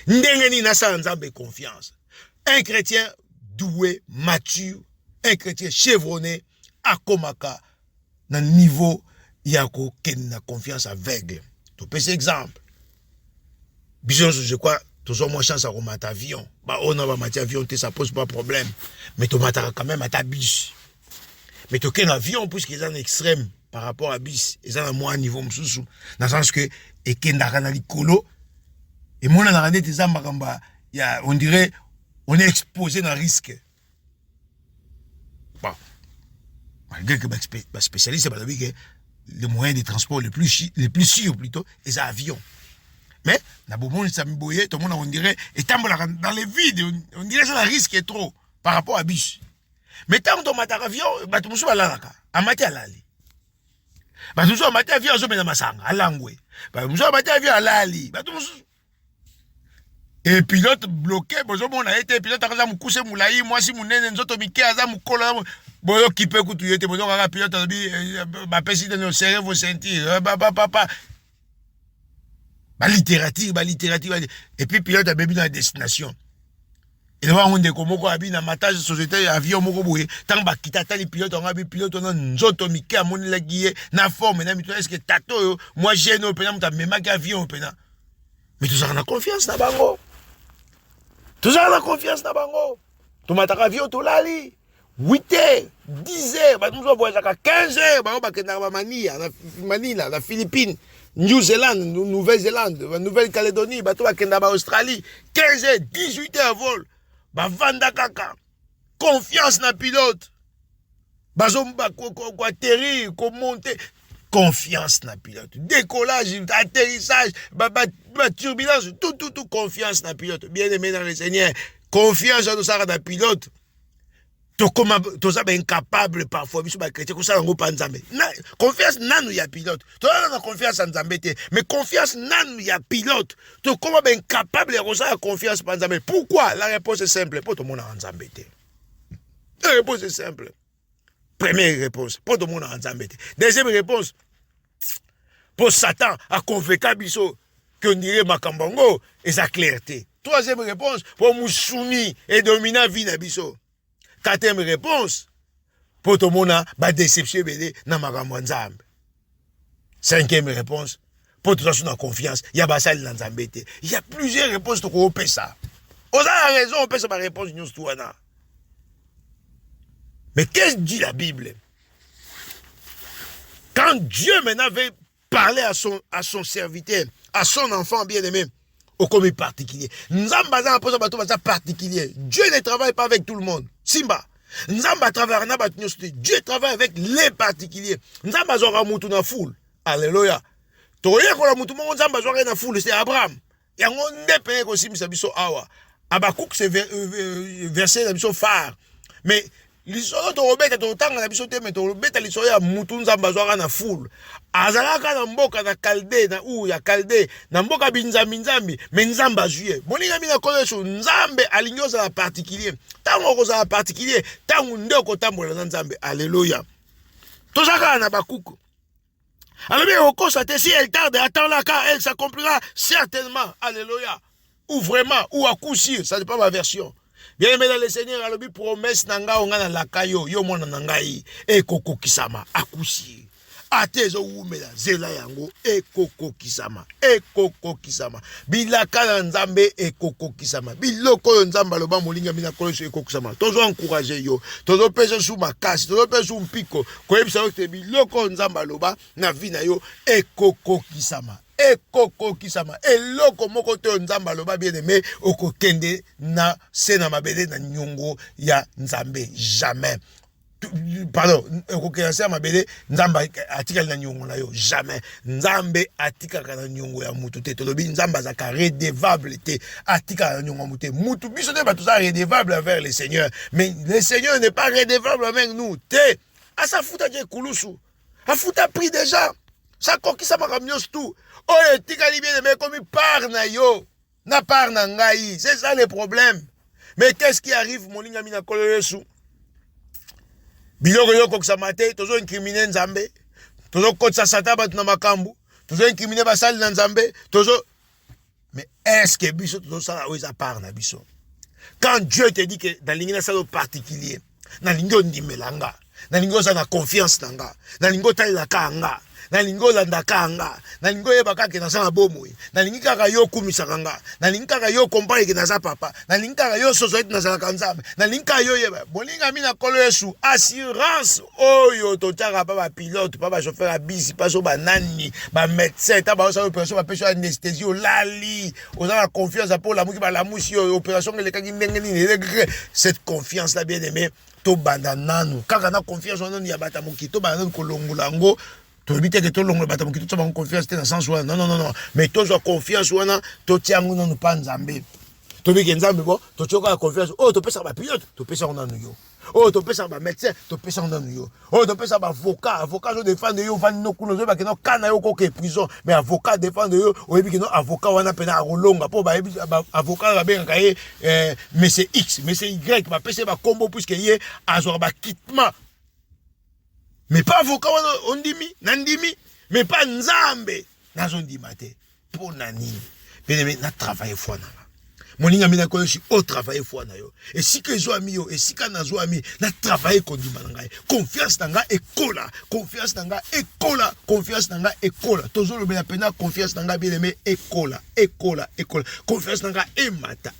Ndenge ni na sa Nzambe confiance. Un chrétien doué, mature, un chrétien chevronné akomaka na niveau yako ken na confiance aveugle. Tu peux cet exemple. Bisous, je crois, tu as moins chance à remettre avion. Bah, on a un avion, ça pose pas de problème. Mais tu m'attends quand même à ta bus. Mais tu as un avion, puisqu'ils sont en extrême par rapport à bis. Ils sont à moins niveau, dans le sens que, et qu'il y a un colo, et moi, on dirait, on est exposé dans le risque. Bon. Malgré que les spécialistes, c'est le moyen de transport le plus sûr, plutôt, c'est l'avion. Mais, tout le monde, on dirait, étant dans les vides, on dirait que le risque est trop par rapport à bis. Mais tant que tu as un avion, tu as un avion. Tu as un avion, tu as un avion. Et pilote bloqué, on a été pilote à la couche moulaï, moi si mon nez nous automiqué à mon colon, bon qui peut coûter, tu peux pilote à ma pesite de nos serrés vos sentir, papa. Littérature. Et puis pilote a bébé dans la destination. Et là on est comme quoi habite dans matage société avion moko boye, tant ba kitata les pilotes on a bi pilote on a nzotomiqué à mon la guié, na forme na mito est-ce que tato moi j'ai no pena muta même avion pena. Mais tout ça on a confiance na bango. Tout ça, on a confiance dans Bango. Tu m'as avion, tu l'as li. 8 heures, 10 heures, nous avons voyagé à 15 heures, nous avons Manila, la Philippines, Nouvelle-Zélande, Nouvelle-Calédonie, nous avons Australie, 15 heures, 18 heures vol. Vanda kaka. Confiance dans le pilote. bazomba ko atterrir, ko monter. Confiance na pilote. Décollage, atterrissage, turbulence, tout confiance na pilote. Bien aimé dans le Seigneur. Confiance dans ça na pilote. To ça incapable parfois biso ba chrétien ko ça ngo panzambe. Confiance nanu ya pilote. To na confiance en Nzambe te, mais confiance nanu ya pilote. To comment ben incapable ko ça confiance panzambe. Pourquoi? La réponse est simple, pour tout le monde en Nzambe te. La réponse est simple. Première réponse, pour tout le monde en Nzambe te. Deuxième réponse, pour Satan à convaincre biso qu'on dirait makambongo et sa clarté. Troisième réponse, pour nous soumis et dominer la vie de biso. Quatrième réponse, pour tout le monde a déception dans ma Nzambe. Cinquième réponse, pour tout le monde a confiance, il y a basal dans Nzambe. Il y a plusieurs réponses pour qu'on peut ça. On a la raison, on peut ça par réponse nous tout. Mais qu'est-ce que dit la Bible? Quand Dieu maintenant veut parler à son serviteur, à son enfant bien-aimé, au commis particulier. Nzamba particulier. Dieu ne travaille pas avec tout le monde. Simba. Nzamba travaille Dieu travaille avec les particuliers. Nzamba zora mutu na foule. Alléluia. Toye ko la mutu mo nzamba zora na foule, c'est Abraham. Yango ndepe ko simisa biso awa. Abakouk c'est verset na biso phare. Mais l'histoire to robeta to tanga na biso te, mais to robeta l'histoire ya mutu nzamba zora na foule. Azalaka na mboka na Kalde na u ya Kalde na mboka binzambi mais nzamba juye moninga mina koleso nzambe alinyoza la particulier tango ko za particulier tango ndeko tambola na nzambe. Alléluia. Tozaka na bakuku alors bien constater si elle tarde attends là car elle s'accomplira certainement. Alléluia. Ou vraiment ou à coup sûr, ça dépend de ma version. Bien aimé dans le Seigneur, alobi promesse nanga onga na lakayo yo mona nangai e koko kisama à coup sûr. Atezo umela zela yango ekoko kisama bilaka na Nzambe ekoko kisama biloko yo Nzamba loba molinga mina koloso ekoko kisama tozo encourager yo tozo pesa sou makasi tozo pesa sou mpiko koyebisa yo te biloko Nzamba loba na vie na yo ekoko kisama eloko moko te Nzamba loba bien aimé okokende na sena mabele na nyongo ya Nzambe jamais. Pardon, okokela mabele Nzamba atika na nyongo na yo jamais. Nzambe atika na nyongo ya mutu te tolobi Nzamba zaka redevable te atika na nyongo mutu mutu biso te batuza redevable envers le Seigneur, mais le Seigneur n'est pas redevable avec nous te. Asa futa je kulusu afuta pris déjà ça kokisa makamnyos tout oye tika li bien mais comme par na yo na par na ngai, c'est ça le problème. Mais qu'est-ce qui arrive moninga mina koloyesu biloko yo kokisama te tozo incriminer Nzambe tozo kotsa sata batu na makambu tozo incriminer basali na Nzambe tozo. Mais est-ce que biso tozo sala oisa par na biso? Quand Dieu te dit que dans l'ingénieur salo particulier na lingo ndimelanga na lingo za na confiance nanga na lingo talela kanga na lingo landa kanga na lingo yebaka ke na sana bomoi na lingi kaka yo kumisa kanga na lingi kaka yo compare ke na za papa na lingi kaka yo sosoite na za Nzambe na lingi kaka yo yeba bolinga mina kolo Yesu assurance oyo totaka pa ba pilote pa ba chauffeur a bisi pa so ba nani ba médecin ta ba so opération ba peso anesthésie o lali o za confiance pour la muki ba la musi opération le kaki ndenge ni cette confiance là bien aimé to banda nanu kaka na confiance on ya bata muki to banda kolongolango. Tu veux que tout le monde ait confiance dans le sens où non. Mais tu as confiance où tu tiens nous pas Nzambe. Tu veux que Nzambe bon, tu as confiance. Oh, tu peux ça pilote, tu peux ça on nous. Oh, tu peux ça médecin, tu peux ça on nous. Oh, tu peux ça avocat je défend yo van no kuno zo ba que no kana yo ko ke prison, mais avocat défend yo, o bi que no avocat wana pena rolonga po ba avocat ba ben kaye mais c'est X, mais c'est Y ba pese ba combo puisque yé azor ba quittement. Mais pas avocat on dimi, nandimi, mais pas Nzambe. Nazon dimate. Pour nani. Bien aimé, na travailler foi na. Moninga mina ko shi au travailler foi na yo. Et si que zo ami yo, et si ka na zo ami, na travailler ko ndima ngai. Confiance nanga ekola, confiance nanga ekola, confiance nanga ekola. Tozo lo bena pena confiance nanga bien aimé ekola. Confiance nanga emata.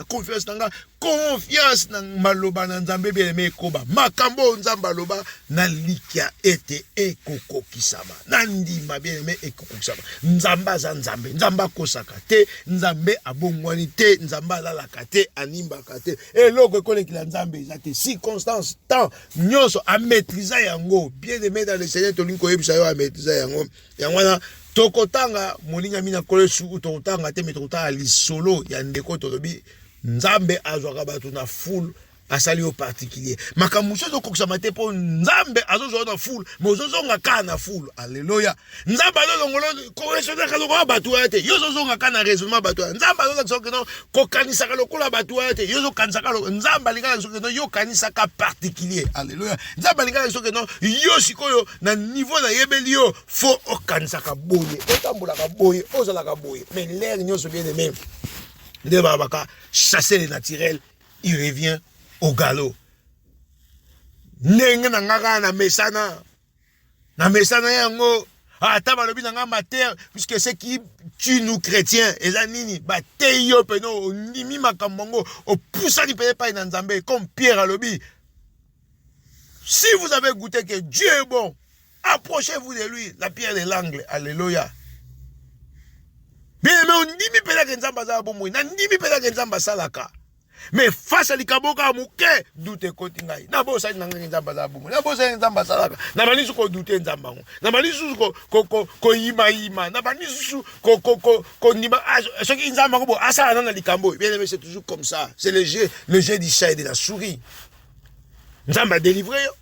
Confiance nanga confiance na maloba na Nzambe bien aimé koba makambo Nzamba loba na likia ete ekoko kisama nandima bien aimé ekoko kisama Nzamba za Nzambe Nzamba kosaka te Nzambe abo ebongwani te nzambe alalaka te animbaka te eloko ekolekila nzambe eza te circonstance temps nyonso amaîtriza yango bien aimé dans le Seigneur tolingi koyebisa yo amaîtriza yango yango wana tokotanga molingami na kolo Yesu tokotanga te me tokotanga lisolo ya ndeko tolobi nzambe azwaka bato na foule asali au particulier makambo so kokisama te po nzambe azozwa na foule mais ozozonga ka na foule alléluia nzambe azozongolo correctionner ka lokola bato ya te yo zozonga ka na raisonnement bato ya nzambe azozonga ke no kokanisa ka lokola bato ya te yo zokanisa ka nzambe alingana so ke no yo kanisa ka particulier alléluia nzambe alingana so ke no yo sikoyo na niveau na yebeli yo fo okanisa ka boye otambola ka boye ozala ka boye mais l'air nyonso bien aimé de babaka chasser le naturel il revient au galop. Nenge na ngaka na mesana yango ata balobi na nga mater puisque ce qui tue nous chrétiens eza nini batei yo peno ondimi makambo ngo opusani pene pa na nzambe comme Pierre alobi. Si vous avez goûté que Dieu est bon, approchez-vous de lui, la pierre de l'angle. Alléluia. Bien mais ondimi pena ke nzamba za bomoi na ndimi pena ke nzamba salaka. Mais face à l'ikaboka mouke, doute koti ngai. Na bo sa nanga nzamba za bumu. Na bo sa nzamba salaka. Na bani su ko doute nzamba ngo. Na bani su ko yima. Na bani su ko nima. Ce qui nzamba ko asa na likambo. Bien aimé, c'est toujours comme ça. C'est le jeu du chat et de la souris. Nzamba délivré yo.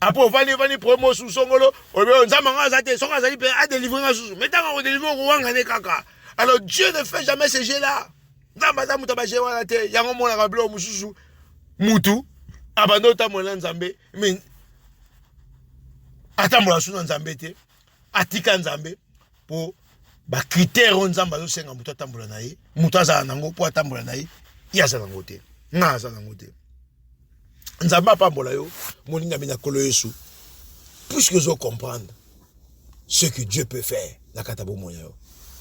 Après vani promo sous songolo. Obe nzamba nga za te songa za pe a délivrer nga sous. Mais tant qu'on délivre ko wanga ne kaka. Alors Dieu ne fait jamais ce jeu là. Nzamba muta ba jewa te yango mona ka blo mususu mutu abando ta mona nzambe mais atambola suna nzambe te atika nzambe po ba critère nzamba zo senga mutu atambola na ye mutu azala nango po atambola na ye yaza nango te nga aza nango te nzamba pambola yo moninga mina kolo Yesu puisque zo comprendre ce que Dieu peut faire na katabo moya yo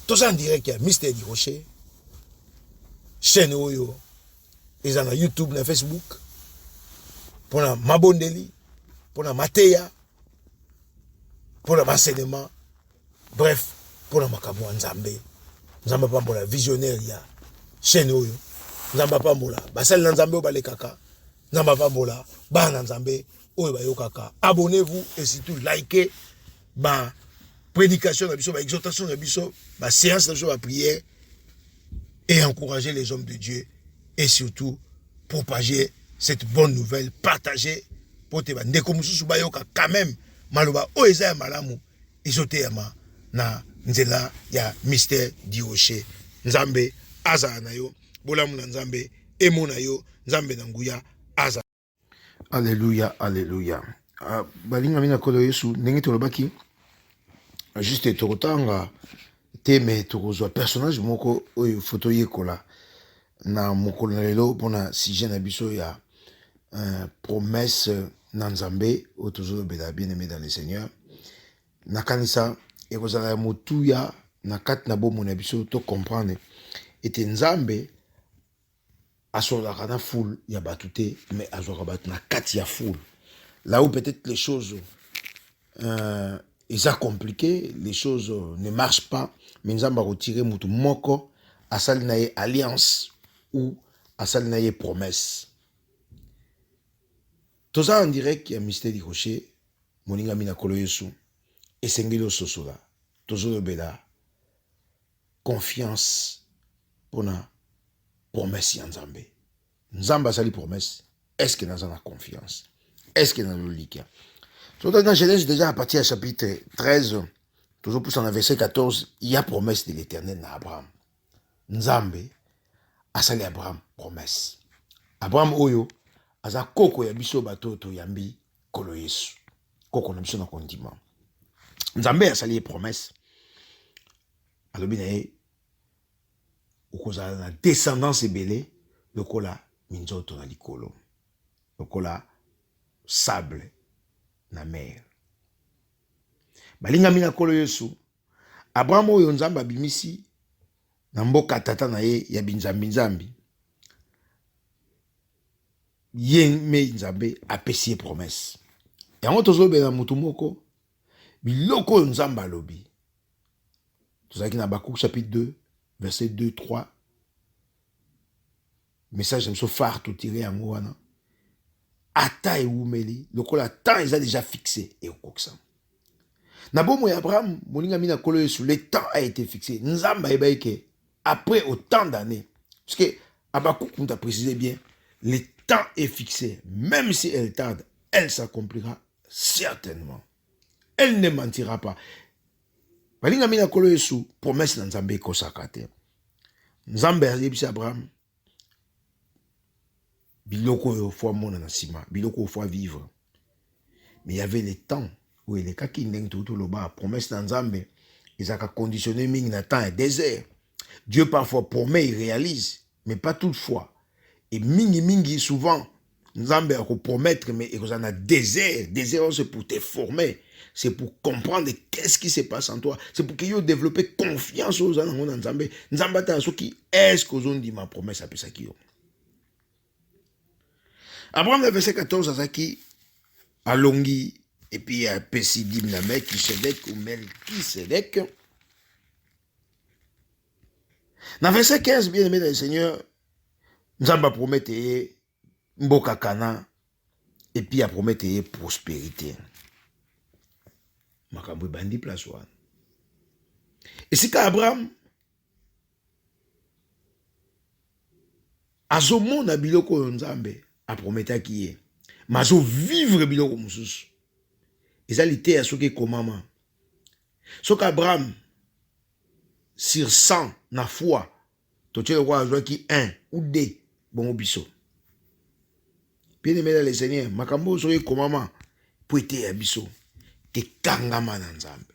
to ça en direct ya Mystère du Rocher chaîne oyo eza na YouTube na Facebook pona mabondeli pona mateya pona enseignement bref pona makambo nzambe nzamba pambola visionnaire ya chaîne oyo nzamba pambola basali na nzambe obalekaka nzamba pambola bana nzambe oyo bayokaka abonnez-vous et surtout likez ba prédication na biso ba exhortation na biso ba séance na biso ba prière et encourager les hommes de Dieu et surtout propager cette bonne nouvelle, partager pour te ndeko mususu bayoka quand même maloba oeza ya malamu izoteyama na nzela ya Mystère du Rocher. Nzambe aza na yo bolamu na nzambe emona yo nzambe na nguya aza. Alléluia, alléluia. Balinga mina kolo Yesu ndenge tolobaki juste tokotanga teme tokozwa personnage moko oyo photo yekola na mokolo na lelo pona sujet na biso ya promesse na nzambe oyo tozolobela bien aimé dans le Seigneur nakanisa ekozala ya motuya na kati na bomo na biso to comprendre ete nzambe asolaka na foule ya bato te mais azwaka bato na kati ya foule là où peut-être les choses ça compliqué, les choses ne marchent pas, mais nous allons retirer mutu moko asali na ye alliance ou asali na ye promesse. Tout ça en direct ya Mystère du Rocher, moninga mina kolo Yesu, esengeli sosola, tozolo bela confiance pona promesse ya Nzambe. Nzamba asali promesse, est-ce que nous avons confiance? Est-ce que nous avons likia? Dans Genèse, déjà à partir du chapitre 13, toujours plus en verset 14, il y a promesse de l'Éternel à Abraham. Nzambe a sali Abraham promesse. Abraham oyo aza koko ya biso bato to yambi kolo Yesu. Koko na biso na kondima. Nzambe a sali promesse. Alobi na ye ukozala na descendance ebele lokola minzoto na likolo. Lokola sable na mer. Balinga mina kolo Yesu. Abraham oyo nzambe abimisi na mboka tata na ye ya binzambi. Ye me nzambe apesi promesse. Yango tozobe na mutu moko biloko nzambe alobi. Tozaki na Habakkuk chapitre 2 verset 2, 3 message de phare tout tiré en ouana. Ata et oumeli, le temps ils a déjà fixé et au coxam. Nabo mo Abraham, moninga mina kolo yesu, le temps a été fixé. Nzamba ebaike après autant d'années. Parce que Abakouk nous a précisé bien, le temps est fixé. Même si elle tarde, elle s'accomplira certainement. Elle ne mentira pas. Moninga mina kolo yesu, promesse na Nzambe kosakate. Nzambe a dit Abraham, biloko yo fois mona na sima, biloko fois vivre. Mais il y avait le temps où il est qui n'eng tout le bas, promesse dans Nzambe, ils ont conditionné ming na temps et désert. Dieu parfois promet, il réalise, mais pas toutefois. Et mingi souvent, Nzambe a promettre, mais il y a désert. Désert, c'est pour te former. C'est pour comprendre qu'est-ce qui se passe en toi. C'est pour qu'ils aient développé confiance aux gens dans Nzambe. Nzambe ta ceux qui est-ce qu'ils ont dit ma promesse à Pesakio. Abraham, le verset 14, à Zaki, à Longi, et puis à Pesidim, la Melchisedek ou Melchisedek. Dans le verset 15, bien aimé dans le Seigneur, Nzamba promettait Mboka Kana, et puis a promettait prospérité. Makambo bandi place one. Et c'est qu'Abraham, Azomo na biloko Nzambe, a prometté qui est. Mazo vivre biloko mususu. Et ça l'était à ce qui est commandement. Ce qu'Abraham, sur 100, na foi, tu as le roi qui 1 ou 2, bon biso. Bien aimé dans les seigneurs, makambo sur les commandements, pour être à biso, que kangama na Nzambe.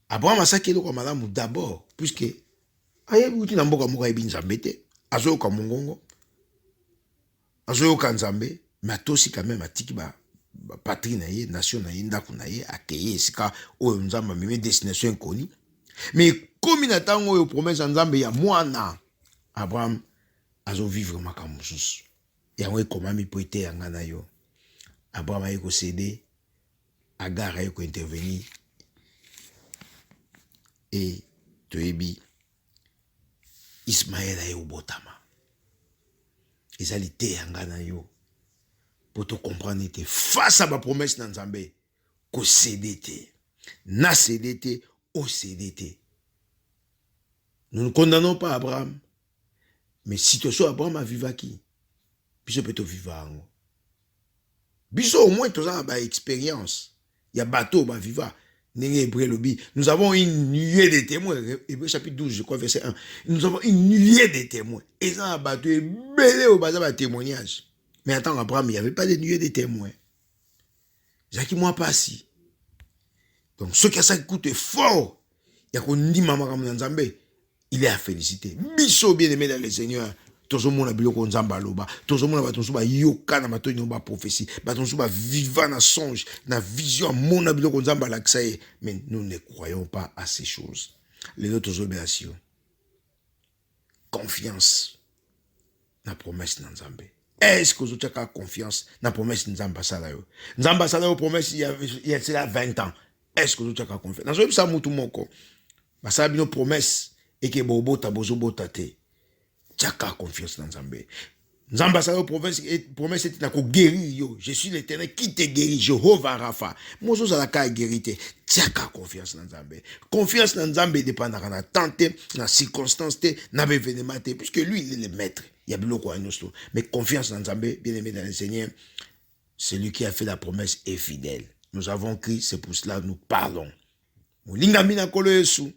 Abraham a saqué le commandement d'abord, puisque, aye bouti na mboka moka ebi Nzambe te, azo ka mongongo, azo ka Nzambe, mais atosi quand même atiki ba patrie na ye, nation na ye, ndaku na ye, akeye esika oyo Nzambe meme destination inconnue. Mais comme il attend oyo promesse Nzambe ya mwana, Abraham azo vivre makambo mususu. Yango ekomami po ete yanga na yo. Abraham aye ko céder, Agar aye ko intervenir. Et toyebi Ismaël aye obotama. Ezalité yanga na yo. Pour te comprendre que face à ma promesse dans Nzambe, ko céder na céder au céder. Nous ne condamnons pas Abraham, mais situation Abraham a vécu qui? Biso peut vivre. Biso au moins tous ans ba expérience. Il y a bateau ba vivre. Nous avons une nuée de témoins. Hébreu chapitre 12, je crois, verset 1. Nous avons une nuée de témoins. Et ça a battu belé au bazar de témoignage. Mais attends, Abraham, il n'y avait pas de nuée de témoins. Jacques, moi, pas si. Donc, ce qui ça coûte fort, il y a qu'on dit maman comme Nzambe, il est à féliciter. Biso bien aimé dans le Seigneur. Tous le monde a biloko Nzamba loba. Tous le monde a batonso ba yoka na mato nyomba prophétie. Batonso ba vivant na songe, na vision mon a biloko Nzamba laksaye. Mais nous ne croyons pas à ces choses. Les autres obéations. Confiance na promesse na Nzambe. Est-ce que vous avez confiance dans la promesse de Nzamba Salayo? Nzamba Salayo promesse il y a 20 ans. Est-ce que vous avez confiance? Dans ce ça mutu moko. Basa bino promesse et que bobo tabozo botate. Tchaka confiance dans Nzambe. Nzamba Salayo promesse est na ko guérir yo. Je suis l'Éternel qui te guérit, Jehovah Rapha. Mozo zalaka guérité. Tchaka confiance dans Nzambe. Confiance dans Nzambe dépend de la tente, la circonstance, na événement puisque lui il est le maître. Il y a beaucoup de choses. Mais confiance dans Nzambe, bien aimé dans le Seigneur, celui qui a fait la promesse est fidèle. Nous avons crié, c'est pour cela que nous parlons. Mulingami kolo Yesu,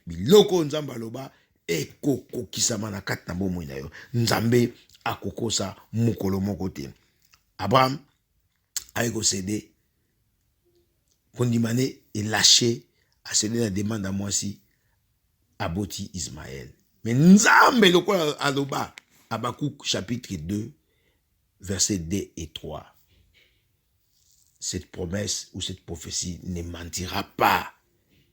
biloko Nzamba loba, e koko kisama na kat na bomo na yo. Nzambe akokosa mukolo moko te. Abraham a été cédé, condamné et lâché à céder la demande à moi si aboti Ismaël. Mais Nzambe loko aloba. Habakkuk chapitre 2, versets 2 et 3. Cette promesse ou cette prophétie ne mentira pas.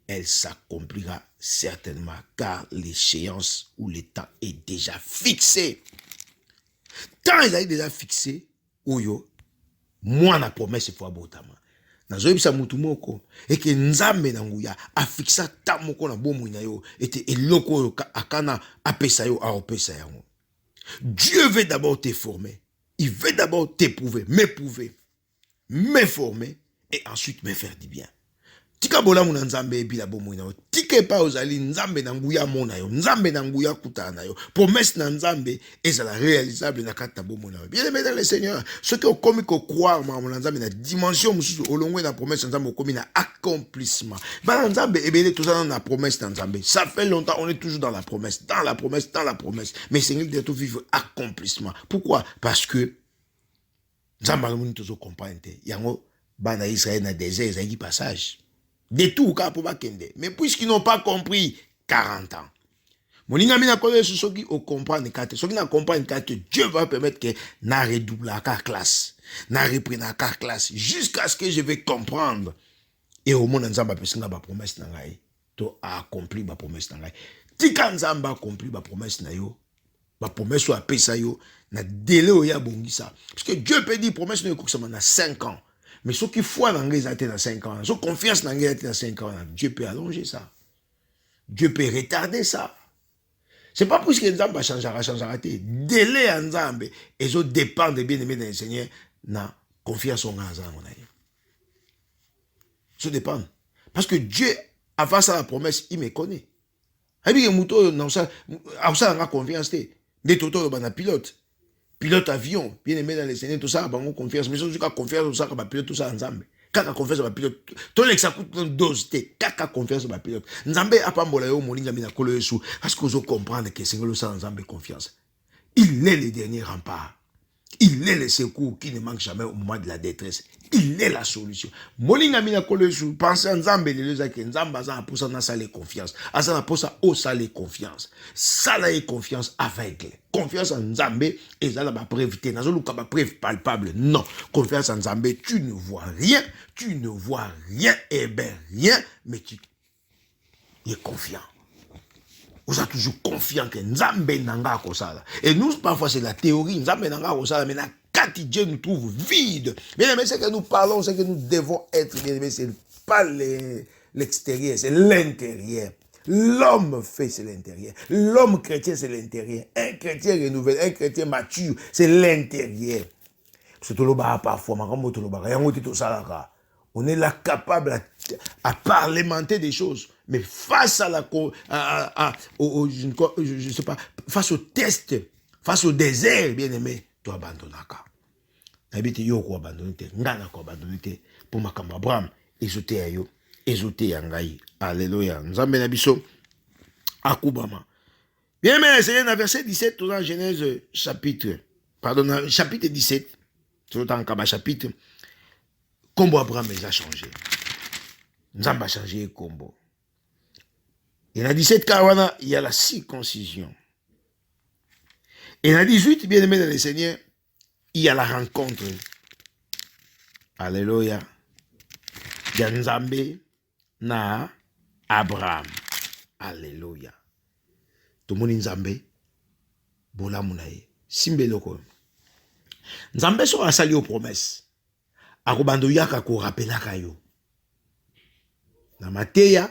Elle s'accomplira certainement car l'échéance ou le temps est déjà fixé. Tant il est déjà fixé, oyo, moi la promesse est pour abotama. Nazoyebisa mutu moko et que Nzambe na nguya a fixé tant moko na bomo na yo et eloko akana apesa yo a opesa yango. Dieu veut d'abord te former. Il veut d'abord t'éprouver, m'éprouver, me former et ensuite me faire du bien. Tika bola muna nzambe ebila bomo na yo. Tika pa ozali nzambe na nguya mona yo. Nzambe na nguya kuta na yo. Promesse na nzambe ezala réalisable na kata bomo na yo. Bien aimé dans le Seigneur, ce que okomi ko croire ma nzambe na dimension mususu olongwe na promesse nzambe okomi na accomplissement. Ba nzambe ebele tout ça na promesse na nzambe. Ça fait longtemps on est toujours dans la promesse, dans la promesse, dans la promesse. Mais Seigneur de tout vivre accomplissement. Pourquoi? Parce que nzambe alomoni tozo comprendre. Yango bana Israël na désert ezaki passage. De tout cas pour bakende. Mais puisqu'ils n'ont pas compris 40 ans. Moninga mina kole ce qui au comprendre que ce qui n'a comprendre que Dieu va permettre que na redouble à classe, na reprenne à classe jusqu'à ce que je vais comprendre. Et au monde nzamba pesinga ba promesse na ngai. To accompli ba promesse na ngai. Tika nzamba accompli ba promesse na yo. Ba promesse o apesa yo na délai o ya bongisa. Parce que Dieu peut dire promesse no ko na 5 ans. Mais ceux qui foi dans les dans 5 ans, ceux qui confiance dans les dans 5 ans, Dieu peut allonger ça. Dieu peut retarder ça. C'est pas parce que Nzamba changera. Délai en Nzambe, et ça dépend des bien-aimés dans le Seigneur, na confiance en Nzambe. Ça dépend. Parce que Dieu, avant ça la promesse, il me connaît. Il y a des gens qui ont confiance. Des totos de pilote. Pilote avion, bien aimé dans les Seigneurs, tout ça, on confiance. Mais si on a confiance, tout ça, on pilote tout ça ensemble. Kaka confiance à pilote. Tout le ça coûte une dose. Kaka confiance à pilote. Nzambe a pas mbola yo moninga mina kolo yesu. Parce que vous comprendre que Seigneur le ça ensemble confiance. Il est le dernier rempart. Il est le secours qui ne manque jamais au moment de la détresse. Il est la solution. Moninga mina kolo yesu. Pensez à Nzambe de leza que Nzamba za pour ça na sale confiance. Asa na pour ça au sale confiance. Sale confiance aveugle. Confiance en Nzambe et ça la preuve té nazo luka ba preuve palpable. Non, confiance en Nzambe, tu ne vois rien, et ben rien, mais tu es confiant. Vous êtes toujours confiant que Nzambe nanga kosala. Et nous parfois c'est la théorie Nzambe nanga kosala, mais la quotidien nous trouve vide. Bien aimé, c'est que nous parlons, c'est que nous devons être bien aimé, c'est pas l'extérieur, c'est l'intérieur. L'homme fait, c'est l'intérieur. L'homme chrétien, c'est l'intérieur. Un chrétien renouvelé, un chrétien mature, c'est l'intérieur. C'est tout le bas parfois, on est là capable à parlementer des choses. Mais face à la, je sais pas, face au test, face au désert, bien aimé, tu abandonnes. Habite yo ko abandonner, ngana ko abandonner pour makamba Abraham, ezote ayo. Ezote yangai. Alléluia. Nzambe na biso akubama. Bien mais Seigneur dans verset 17 tout dans Genèse chapitre 17 tout dans kaba chapitre combo Abraham il a changé. Nzambe a changé combo. Et dans 17 kawana il y a la circoncision. Et dans 18 bien aimé dans le Seigneur il y a la rencontre. Alléluia. Il y a Nzambe na Abraham. Alléluia. Tout le monde Nzambe. Bola munaye. Simbe loko. Nzambe so asali aux promesses. Akobando yaka ko rappelaka yo. Na mateya,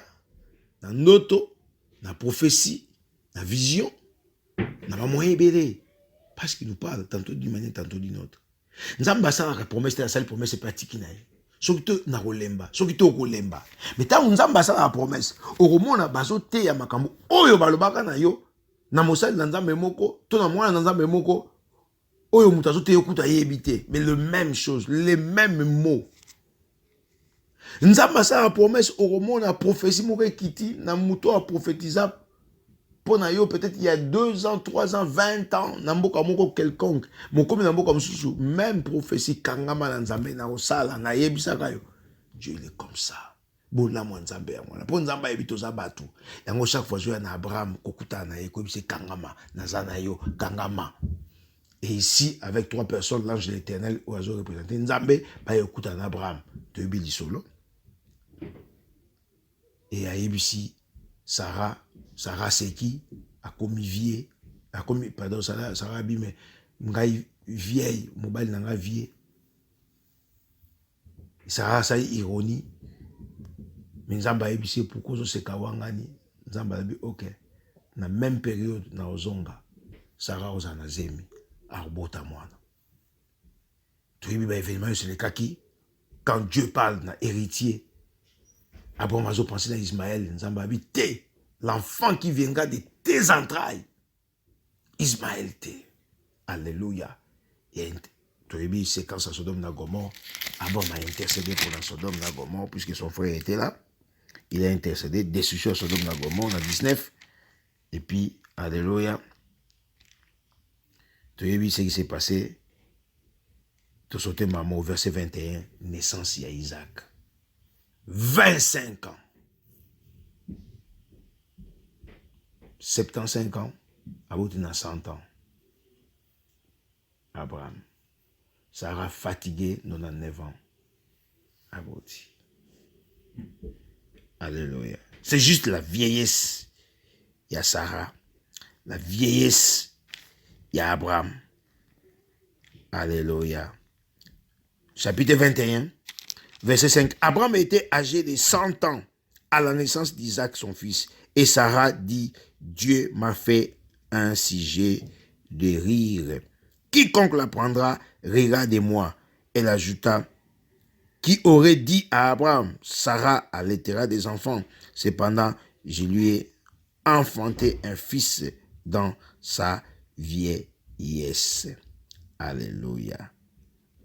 na noto, na prophétie, na vision, na moyen belé. Parce qu'il nous parle tantôt d'une manière, tantôt d'une autre. Nzambe asala la promesse, la seule promesse pratique naye. Sokito na kolemba, sokito kolemba. Mais tant Nzambe asala la promesse, okomona bazo te ya makambo oyo balobaka na yo na mosali na Nzambe moko, to na mwana na Nzambe moko oyo mutazo te yokuta yebite, mais le même chose, les mêmes mots. Nzambe asala la promesse, okomona prophétie moko kiti na muto a prophétisa pour na yo peut-être il y a 2 ans, 3 ans, 20 ans, na mboka moko quelconque. Mon comme na mboka mususu, même prophétie kangama na Nzambe na osala na yebisaka yo. Dieu il est comme ça. Bola mo Nzambe ya mwana. Po Nzambe ebito za batu. Yango chaque fois je na Abraham kokuta na ye ko bise kangama na zana yo kangama. Et ici avec 3 personnes l'ange de l'Éternel oiseau représenté Nzambe ba yokuta na Abraham de bili solo. Et à Yebisi Sarah c'est qui a commis vie, a commis, pardon, Sarah a dit, mais m'gai vieille, mobile n'a vie. Sarah, ça y ironie. Mais Nzamba ebisi pourquoi c'est kawangani. Nzamba a dit, ok. Na même période, na ozonga. Sarah ozana zemi arbota mwana. Tu es événement c'est le cas qui quand Dieu parle d'un héritier, Abraham a pensé à Ismaël, l'enfant qui viendra de tes entrailles. Ismaël t'es. Alléluia. Et tu as vu séquence à Sodome et Gomorrhe. Abraham a intercédé pour la Sodome et Gomorrhe puisque son frère était là. Il a intercédé, destruction à Sodome et Gomorrhe en 19. Et puis, alléluia. Tu as vu ce qui s'est passé. Tu as sauté maman au verset 21, naissance à Isaac. 25 ans. 75 ans. Abouti à 100 ans. Abraham. Sarah fatigué, 99 ans. Abouti. Alléluia. C'est juste la vieillesse. Il y a Sarah. La vieillesse. Il y a Abraham. Alléluia. Chapitre 21, verset 5. Abraham était âgé de 100 ans à la naissance d'Isaac, son fils. Et Sarah dit, Dieu m'a fait un sujet de rire. Quiconque l'apprendra rira de moi. Elle ajouta, qui aurait dit à Abraham, Sarah allaitera des enfants. Cependant, je lui ai enfanté un fils dans sa vieillesse. Alléluia.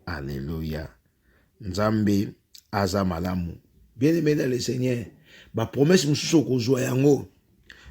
Alléluia. Nzambe aza malamu. Bien-aimé dans le Seigneur, ba promesse mususu kozwa yango.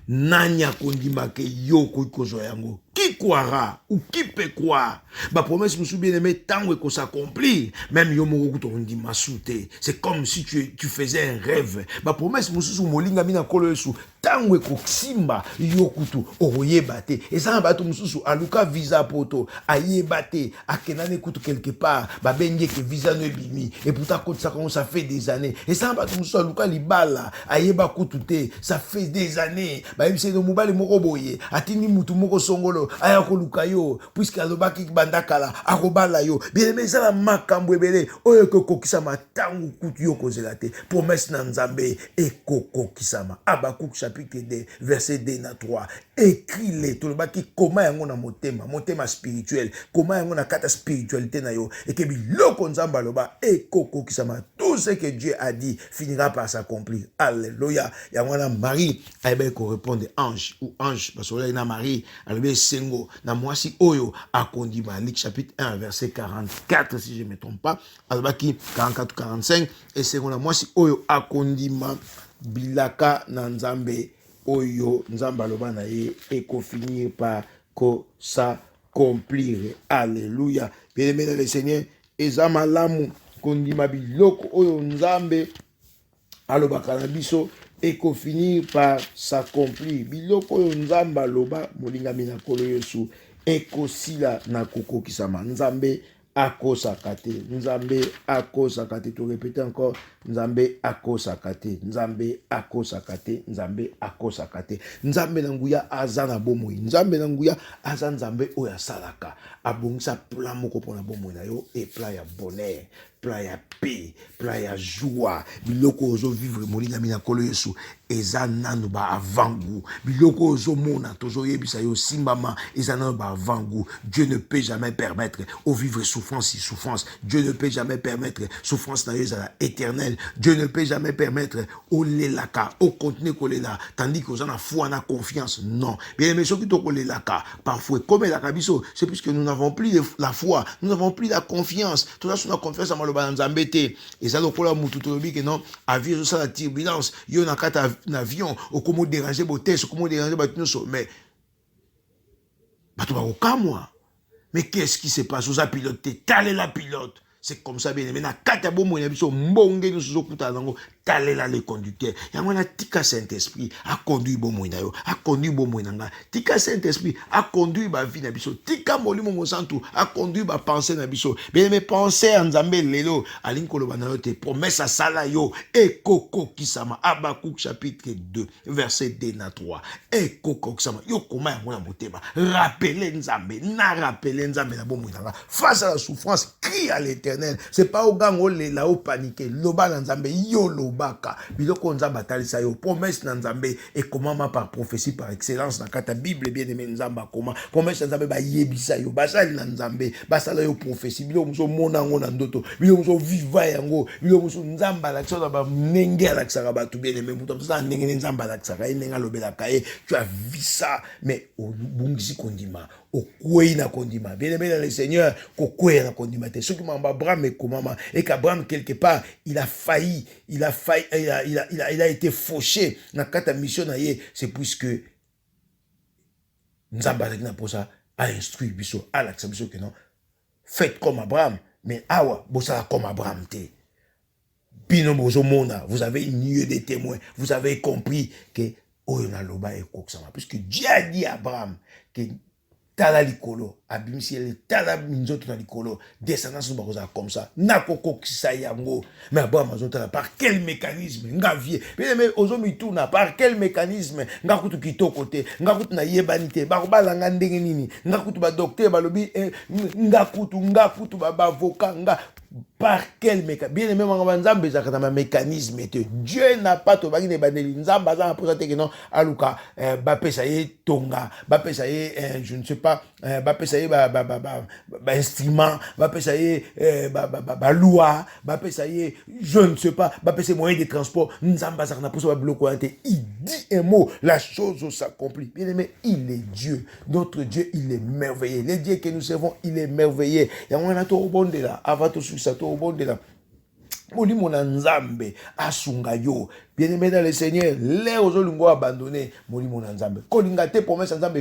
Nani akondimake yo kozwa yango. Qui croira ou qui peut croire? Ba promesse mususu bien-aimé tango ko s'accomplir. Même yo moko tondima soute. C'est comme si tu faisais un rêve. Ba promesse mususu molinga mina kolo yesu. Tango ko simba yo kutu okoyeba te. Et ça bato mususu aluka visa poto ayeba te akenane kutu quelque part ba benye ke visa no bimi et pourtant quand ça fait des années. Et ça bato mususu aluka libala ayeba kutu te ça fait des années. Ba yebise no mobali moko boye atini mutu moko songolo aya koluka yo puisque alobaki bandakala akobala yo. Bien aimé ça la makambo ebele oyo kokokisama tango kutu yo kozela te. Promesse na Nzambe ekokokisama. Abakuk chapitre 2, verset 2 à 3. Écris-les. Tout le bas qui comment yango na motema spirituel. Comment yango na kata spiritualité na yo. Et que biloko nzamba loba ekoko kisama. Tout ce que Dieu a dit finira par s'accomplir. Alléluia. Yango na Marie aïbe ko répondre ange ou ange parce que là na Marie albe sengo na mwasi oyo akondima. Luc chapitre 1 verset 44 si je ne me trompe pas. Albaki 44 45 et sengo na mwasi oyo akondima. Bilaka na Nzambe oyo Nzamba loba na ye eko finir par ko s'accomplir. Alléluia. Bien-aimé dans le Seigneur, eza malamu kondima biloko oyo Nzambe alobaka na biso eko finir par s'accomplir. Biloko oyo Nzamba loba molingami na kolo yesu eko sila na koko kisama. Nzambe akosaka te. Nzambe akosaka te. To répéter encore. Nzambe akosaka te. Nzambe akosaka te. Nzambe akosaka te. Nzambe na nguya aza na bomoi. Nzambe na nguya aza Nzambe oya salaka. Abongisa plan moko pona bomoi na yo et plan ya bonheur, plan ya paix, plan ya joie. Biloko ozo vivre molinga mina kolo yesu eza nanu ba avangu. Biloko ozo mona tozo yebisa yo simbama eza nanu ba avangu. Dieu ne peut jamais permettre au vivre souffrance et souffrance. Dieu ne peut jamais permettre souffrance na yo eza éternelle. Dieu ne peut jamais permettre au lelaka, au contenu kolela, tandis que on a foi, on a confiance. Non. Bien aimé, ceux qui t'ont lelaka, parfois, comme la kabiso, c'est puisque nous n'avons plus la foi, nous n'avons plus la confiance. Tout ça, on a confiance à Maloba Nzambete. Et ça, donc, pour la moutoutolobi, que non, avion, ça, la turbulence, il y a un avion, au comment déranger vos tests, au comment déranger vos sommet. Bah, tu vas au cas, moi. Mais qu'est-ce qui se passe? Vous avez piloté, talez la pilote. C'est comme ça, bien aimé. Na kata bomo na biso mbonge nous sokuta nango talela le conducteur. Yango na tika Saint-Esprit a conduit bomo na yo, a conduit bomo na nga. Tika Saint-Esprit a conduit ba vie na biso. Tika molimo mo santu a conduit ba pensée na biso. Bien aimé, pensée en Nzambe lelo alinko lo bana yo te promesse à sala yo ekoko kisama. Abakuk chapitre 2 verset 2 à 3. Ekoko kisama yo koma yango na motema. Rappeler Nzambe, na rappeler Nzambe na bomo na nga. Face à la souffrance, crie à l'Éternel. C'est pas au gang au là au paniquer. Loba Nzambe yo loba. lobaka biloko nzambe atalisa yo promesse na nzambe ekomama par prophétie par excellence na kata Bible bien aimé nzambe akoma promesse na nzambe bayebisa yo basali na nzambe basala yo prophétie biloko moso mona ngo na ndoto biloko moso viva yango biloko moso nzambe alakisa na ba ndenge alakisaka bato bien aimé mutu ça ndenge nzambe alakisaka ndenge alobelaka ye tu as vu ça mais obungisi kondima okwei na kondima bien aimé dans le Seigneur kokwei na kondima te soki mamba Abraham ekomama et qu'Abraham quelque part il a failli il a été fauché na kata mission na ye c'est puisque nzambe azaki na posa a instruire biso alakisa biso que non faites comme Abraham mais awa bosala comme Abraham te bino bozomona vous avez une nuée de témoins vous avez compris que oyo na loba ekokisama puisque Dieu a dit à Abraham que tala likolo abimisi ele tala minzoto na likolo descendance ba koza comme ça na kokokisa yango mais Abraham azotala par quel mécanisme ngavie mais ozomi tourna par quel mécanisme ngakutu kitoko te ngakutu na yebanité ba kobalanga ndenge nini ngakutu ba docteur balobi ngakutu ba avocat nga par quel mécanisme bien aimé manga nzambe za kana mécanisme te Dieu n'a pas to baki ne bandeli nzamba za pour ça que non aluka ba pesa ye tonga ba pesa ye je ne sais pas ba pesa ye ba instrument ba pesa ye ba loi ba pesa ye je ne sais pas ba pesa moyen de transport nzamba za kana pour ça ba bloquer il dit un mot la chose s'accomplit bien aimé il est Dieu notre Dieu il est merveilleux le Dieu que nous servons il est merveilleux ya mwana to bondela avato to bondela molimo na nzambe asunga yo bien aimé dans le Seigneur les ozolungo abandonné molimo na nzambe kolinga te promesse nzambe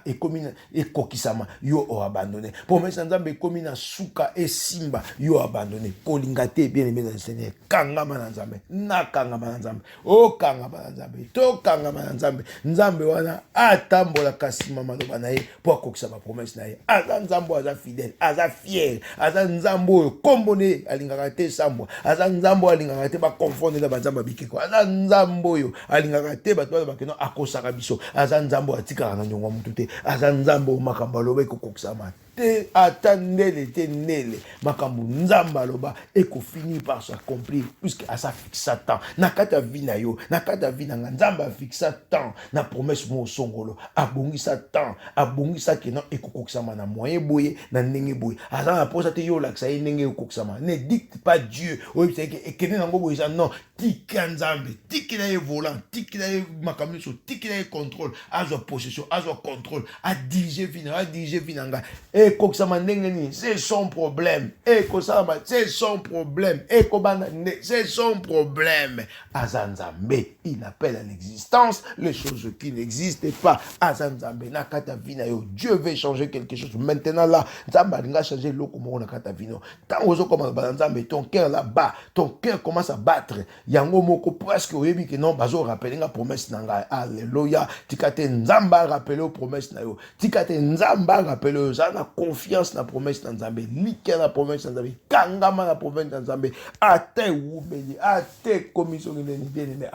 ekomina ekokisama yo o abandonné promesse nzambe ekomina suka esimba yo abandonné kolinga te bien aimé dans le Seigneur kangama na nzambe na kangama na nzambe o kangama na nzambe to kangama na nzambe nzambe wana atambola kasima maloba na ye po akokisama promesse na ye aza nzambo aza fidèle aza fier aza nzambo kombone alingaka te sambo aza nzambo alingaka te ba confondre na banzamba bikiko aza nzambo yo alingaka te bato ba keno akosaka biso aza nzambo atikaka na nyongo mutu te aza nzambo makambo aloba ekokokisama te atandele te nele makambo nzamba aloba finir par s'accomplir puisque asa fixa temps na kata vina yo na kata vina nzamba fixa temps na promesse mo songolo abongisa temps abongisa ke non ekokokisama na moyen boye na ndenge boye asa na posa te yo laksa ndenge ekokisama ne dicte pas Dieu oyo teke ekene nango boye non tika nzambe tiki na ye volant tiki na ye makambo so tiki na ye contrôle azo possession azo contrôle a diriger vina nga ekokisama ndenge nini c'est son problème ekosama c'est son problème ekobana c'est son problème azanzambe il appelle à l'existence les choses qui n'existent pas azanzambe na kata vina yo Dieu veut changer quelque chose maintenant là nzamba linga changer loko mo na kata vino tant ozo comme nzambe ton cœur là-bas ton cœur commence à battre yango moko presque oyebi que non bazo rappeler nga promesse nanga alléluia tikate nzamba rappeler promesse na yo tikate nzamba rappeler za na confiance na promesse na nzambe like na promesse na nzambe kangama na promesse na nzambe ate ubeli ate commission nini bien mais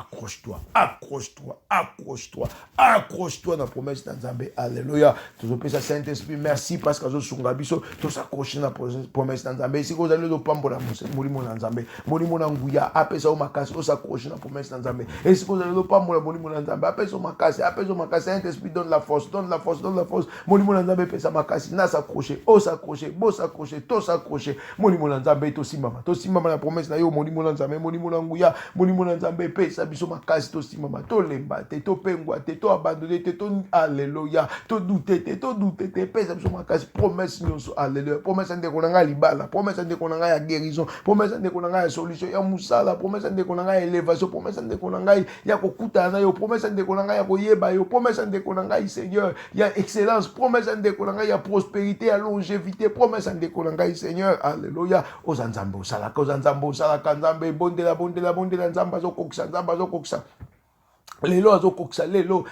accroche-toi na promesse na nzambe alléluia tozopesa Saint-Esprit merci parce que zo sunga biso to s'accrocher na promesse na nzambe si kozali do pambola molimo na nzambe molimo na nguya apesa o makasi o s'accrocher na promesse na nzambe et si kozali do pambola molimo na nzambe apesa o makasi Saint-Esprit donne la force molimo na nzambe pesa makasi na s'accrocher o s'accrocher bo s'accrocher to s'accrocher molimo na nzambe to simama na promesse na yo molimo na nzambe molimo na nguya molimo na nzambe pesa biso makasi to simama to lemba te to pengwa te to abandonner te to alléluia to douter te pesa biso makasi promesse nyonso alléluia promesse ndeko na ngai libala promesse ndeko na ngai ya guérison promesse ndeko na ngai ya solution ya musala promesse ndeko na ngai ya élévation promesse ndeko na ngai ya kokutana na yo promesse ndeko na ngai ya koyeba yo promesse ndeko na ngai Seigneur ya excellence promesse ndeko na ngai ya prospérité ya longévité promesse ndeko na ngai Seigneur alléluia ozanzambe osalaka nzambe bondela nzamba zo kokisa Lelo azokoksa, lelo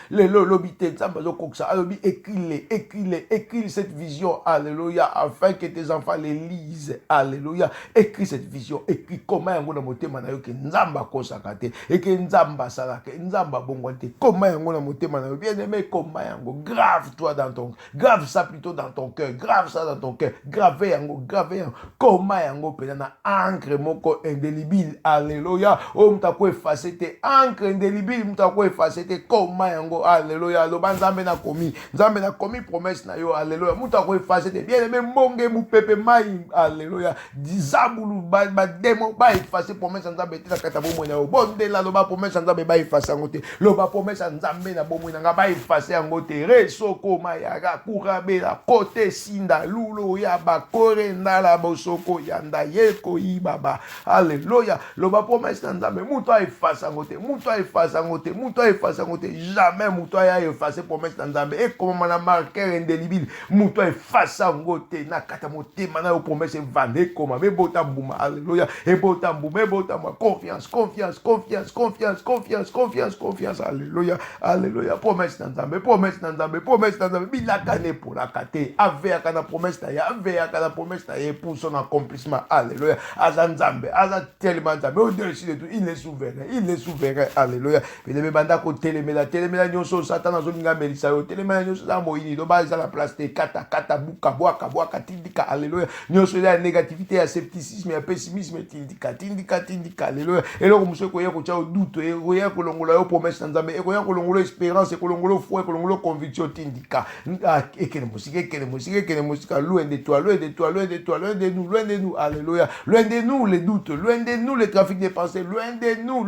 lobite, nzambe azokoksa, alobi écris cette vision, alléluia, afin que tes enfants les lisent, alléluia, écris cette vision, écris comment yango na motema na yo ke nzamba kosaka te, et que nzamba salaka, nzamba bongo te, comment yango na motema na yo, bien aimé, comment yango, grave ça plutôt dans ton cœur, grave ça dans ton cœur, grave yango, comment yango, pena na encre moko indélébile, alléluia, oh mutako effacer te, encre indélébile, mutako effacer te koma yango alléluia loba nzambe na komi promesse na yo alléluia muta ko effacer te bien aimé mbonge mu pepe mai alléluia dizabulu ba demo ba effacer promesse nzambe te na kata bomo na yo bondela loba promesse nzambe ba effacer yango te loba promesse nzambe na bomo na nga ba effacer yango te resoko mayaga kurabe la kote sinda lulo ya ba korenda la bosoko yanda yeko ibaba alléluia loba promesse nzambe muta effacer yango te muto effacer ngote jamais muto ya effacer promesse nzambe et comme na marqueur indélébile muto effacer ngote na kata motema na yo promesse vande comme me bota mbuma alléluia et bota mbuma confiance alléluia promesse nzambe bilakane pour la kate ave kana promesse na ya promesse na ya pour son accomplissement alléluia azanzambe tellement nzambe au-dessus de tout il est souverain alléluia bilebe banda ko telemela nyonso satan azolinga melisa yo telemela nyonso za moyini do ba za la place te kata buka bwaka tindika alléluia nyonso ya négativité ya scepticisme ya pessimisme tindika alléluia eloko muso ko ya ko cha doute e ya ko longola yo promesse nzambe e ko ya ko longola espérance e ko longola foi e ko longola conviction tindika ekene musika loin de toi loin de nous alléluia loin de nous les doutes loin de nous les trafics de pensées loin de nous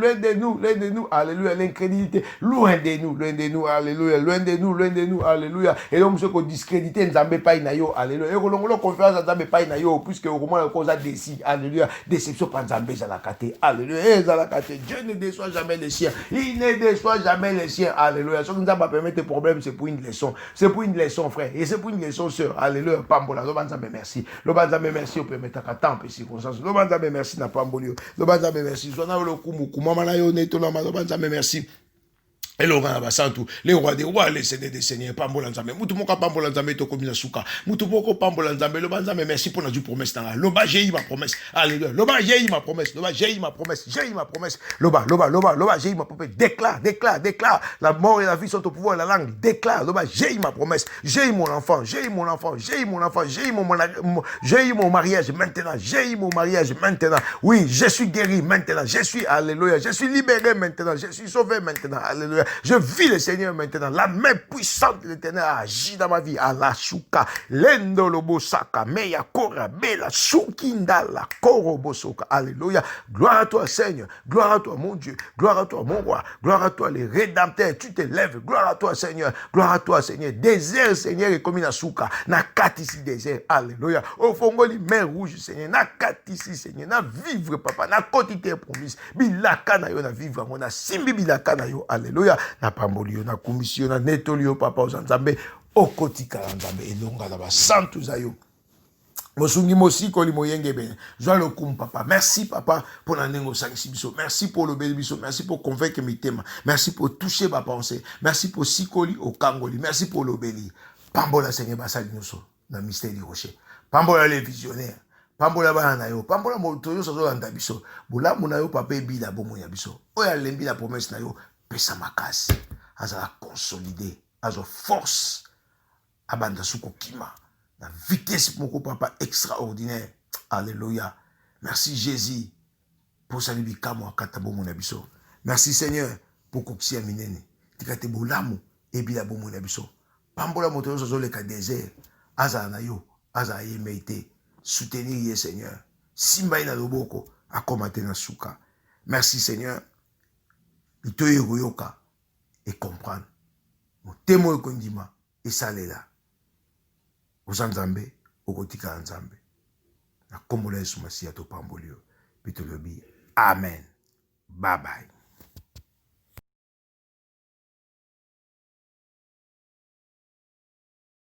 alléluia l'incrédulité loin de nous alléluia loin de nous alléluia et donc ce qu'on discrédité nzambe pa ina yo alléluia et ko longola confiance nzambe pa ina yo puisque au moins cause a déci alléluia déception pa nzambe za la kate alléluia za la kate Dieu ne déçoit jamais les siens il ne déçoit jamais les siens alléluia ce qui nous a permis tes problèmes c'est pour une leçon frère et c'est pour une leçon sœur alléluia pambola lo banzambe merci au permettre ka temps et circonstances lo banzambe merci na pambolio lo banzambe merci zona lo kumu kumama na yo neto lo banzambe merci. Et le roi Abasantu, les rois des rois, les seigneurs des seigneurs, Pambola Nzambe, Moutumoka Pambola Nzambe, Tokomi Nasuka, Moutuboko Pambola Nzambe, le Banzambe, merci pour notre promesse. Loba, j'ai eu ma promesse. Alléluia. Loba, j'ai eu ma promesse. Loba, j'ai eu ma promesse. Loba, j'ai eu ma promesse. Déclare. La mort et la vie sont au pouvoir de la langue. Déclare. Loba, j'ai eu ma promesse. J'ai eu mon enfant. J'ai eu mon mariage maintenant. Oui, je suis guéri maintenant. Alléluia. Je suis libéré maintenant. Je suis sauvé maintenant. Alléluia. Je vis le Seigneur maintenant. La main puissante de l'Éternel agit dans ma vie. Allah shuka, lendo lobosaka, meya kora, bela shukinda la korobosoka. Alléluia. Gloire à toi, Seigneur. Gloire à toi, mon Dieu. Gloire à toi, mon roi. Gloire à toi, les rédempteurs. Tu te lèves. Gloire à toi, Seigneur. Gloire à toi, Seigneur. Désert, Seigneur, et comme une asuka. Nakatisi désert. Alléluia. Au fongoli, mer rouge, Seigneur. Nakatisi, Seigneur. Na vivre, papa. Na quantité promise. Bilaka na yo na vivre. Na simbi bilaka na yo. Alléluia. Na pambolio, na commission, na netolio, papa, aux nzambe, au kotika nzambe, elonga la santu zayo. Mosungi mosiko li moyenge ben. Joa le kum papa. Merci papa pour la nengo sanksibiso. Merci pour le bébiso. Merci pour convaincre mes thèmes. Merci pour toucher ma pensée. Merci pour sikoli au kangoli. Merci pour l'obéli. Pambola Seigneur basali nyoso na mystère du rocher. Pambola les visionnaires. Pambola bana yo. Pambola motoyo sozo landa biso. Bula muna yo papa ebila bomo ya biso. Oya lembi la promesse na yo. Pesa makasi, azala consolider, azo force, abanda suko kima, la vitesse moko papa extraordinaire. Alléluia. Merci Jésus pour saluer kamo akatabo mon abiso. Merci Seigneur pour koksia minene. Tikate bolamu ebila bo mon abiso. Pambola moto zo le ka désert, azala na yo, azala yemeite. Soutenir ye Seigneur. Simba ina loboko akomate na suka. Merci Seigneur. Itoye goyoka et comprendre. Mon témoin kondima et ça là. Aux Nzambe, au kotika Nzambe. Na kombola Yesu Masiya to pambolio. Pitolobi. Amen. Bye bye.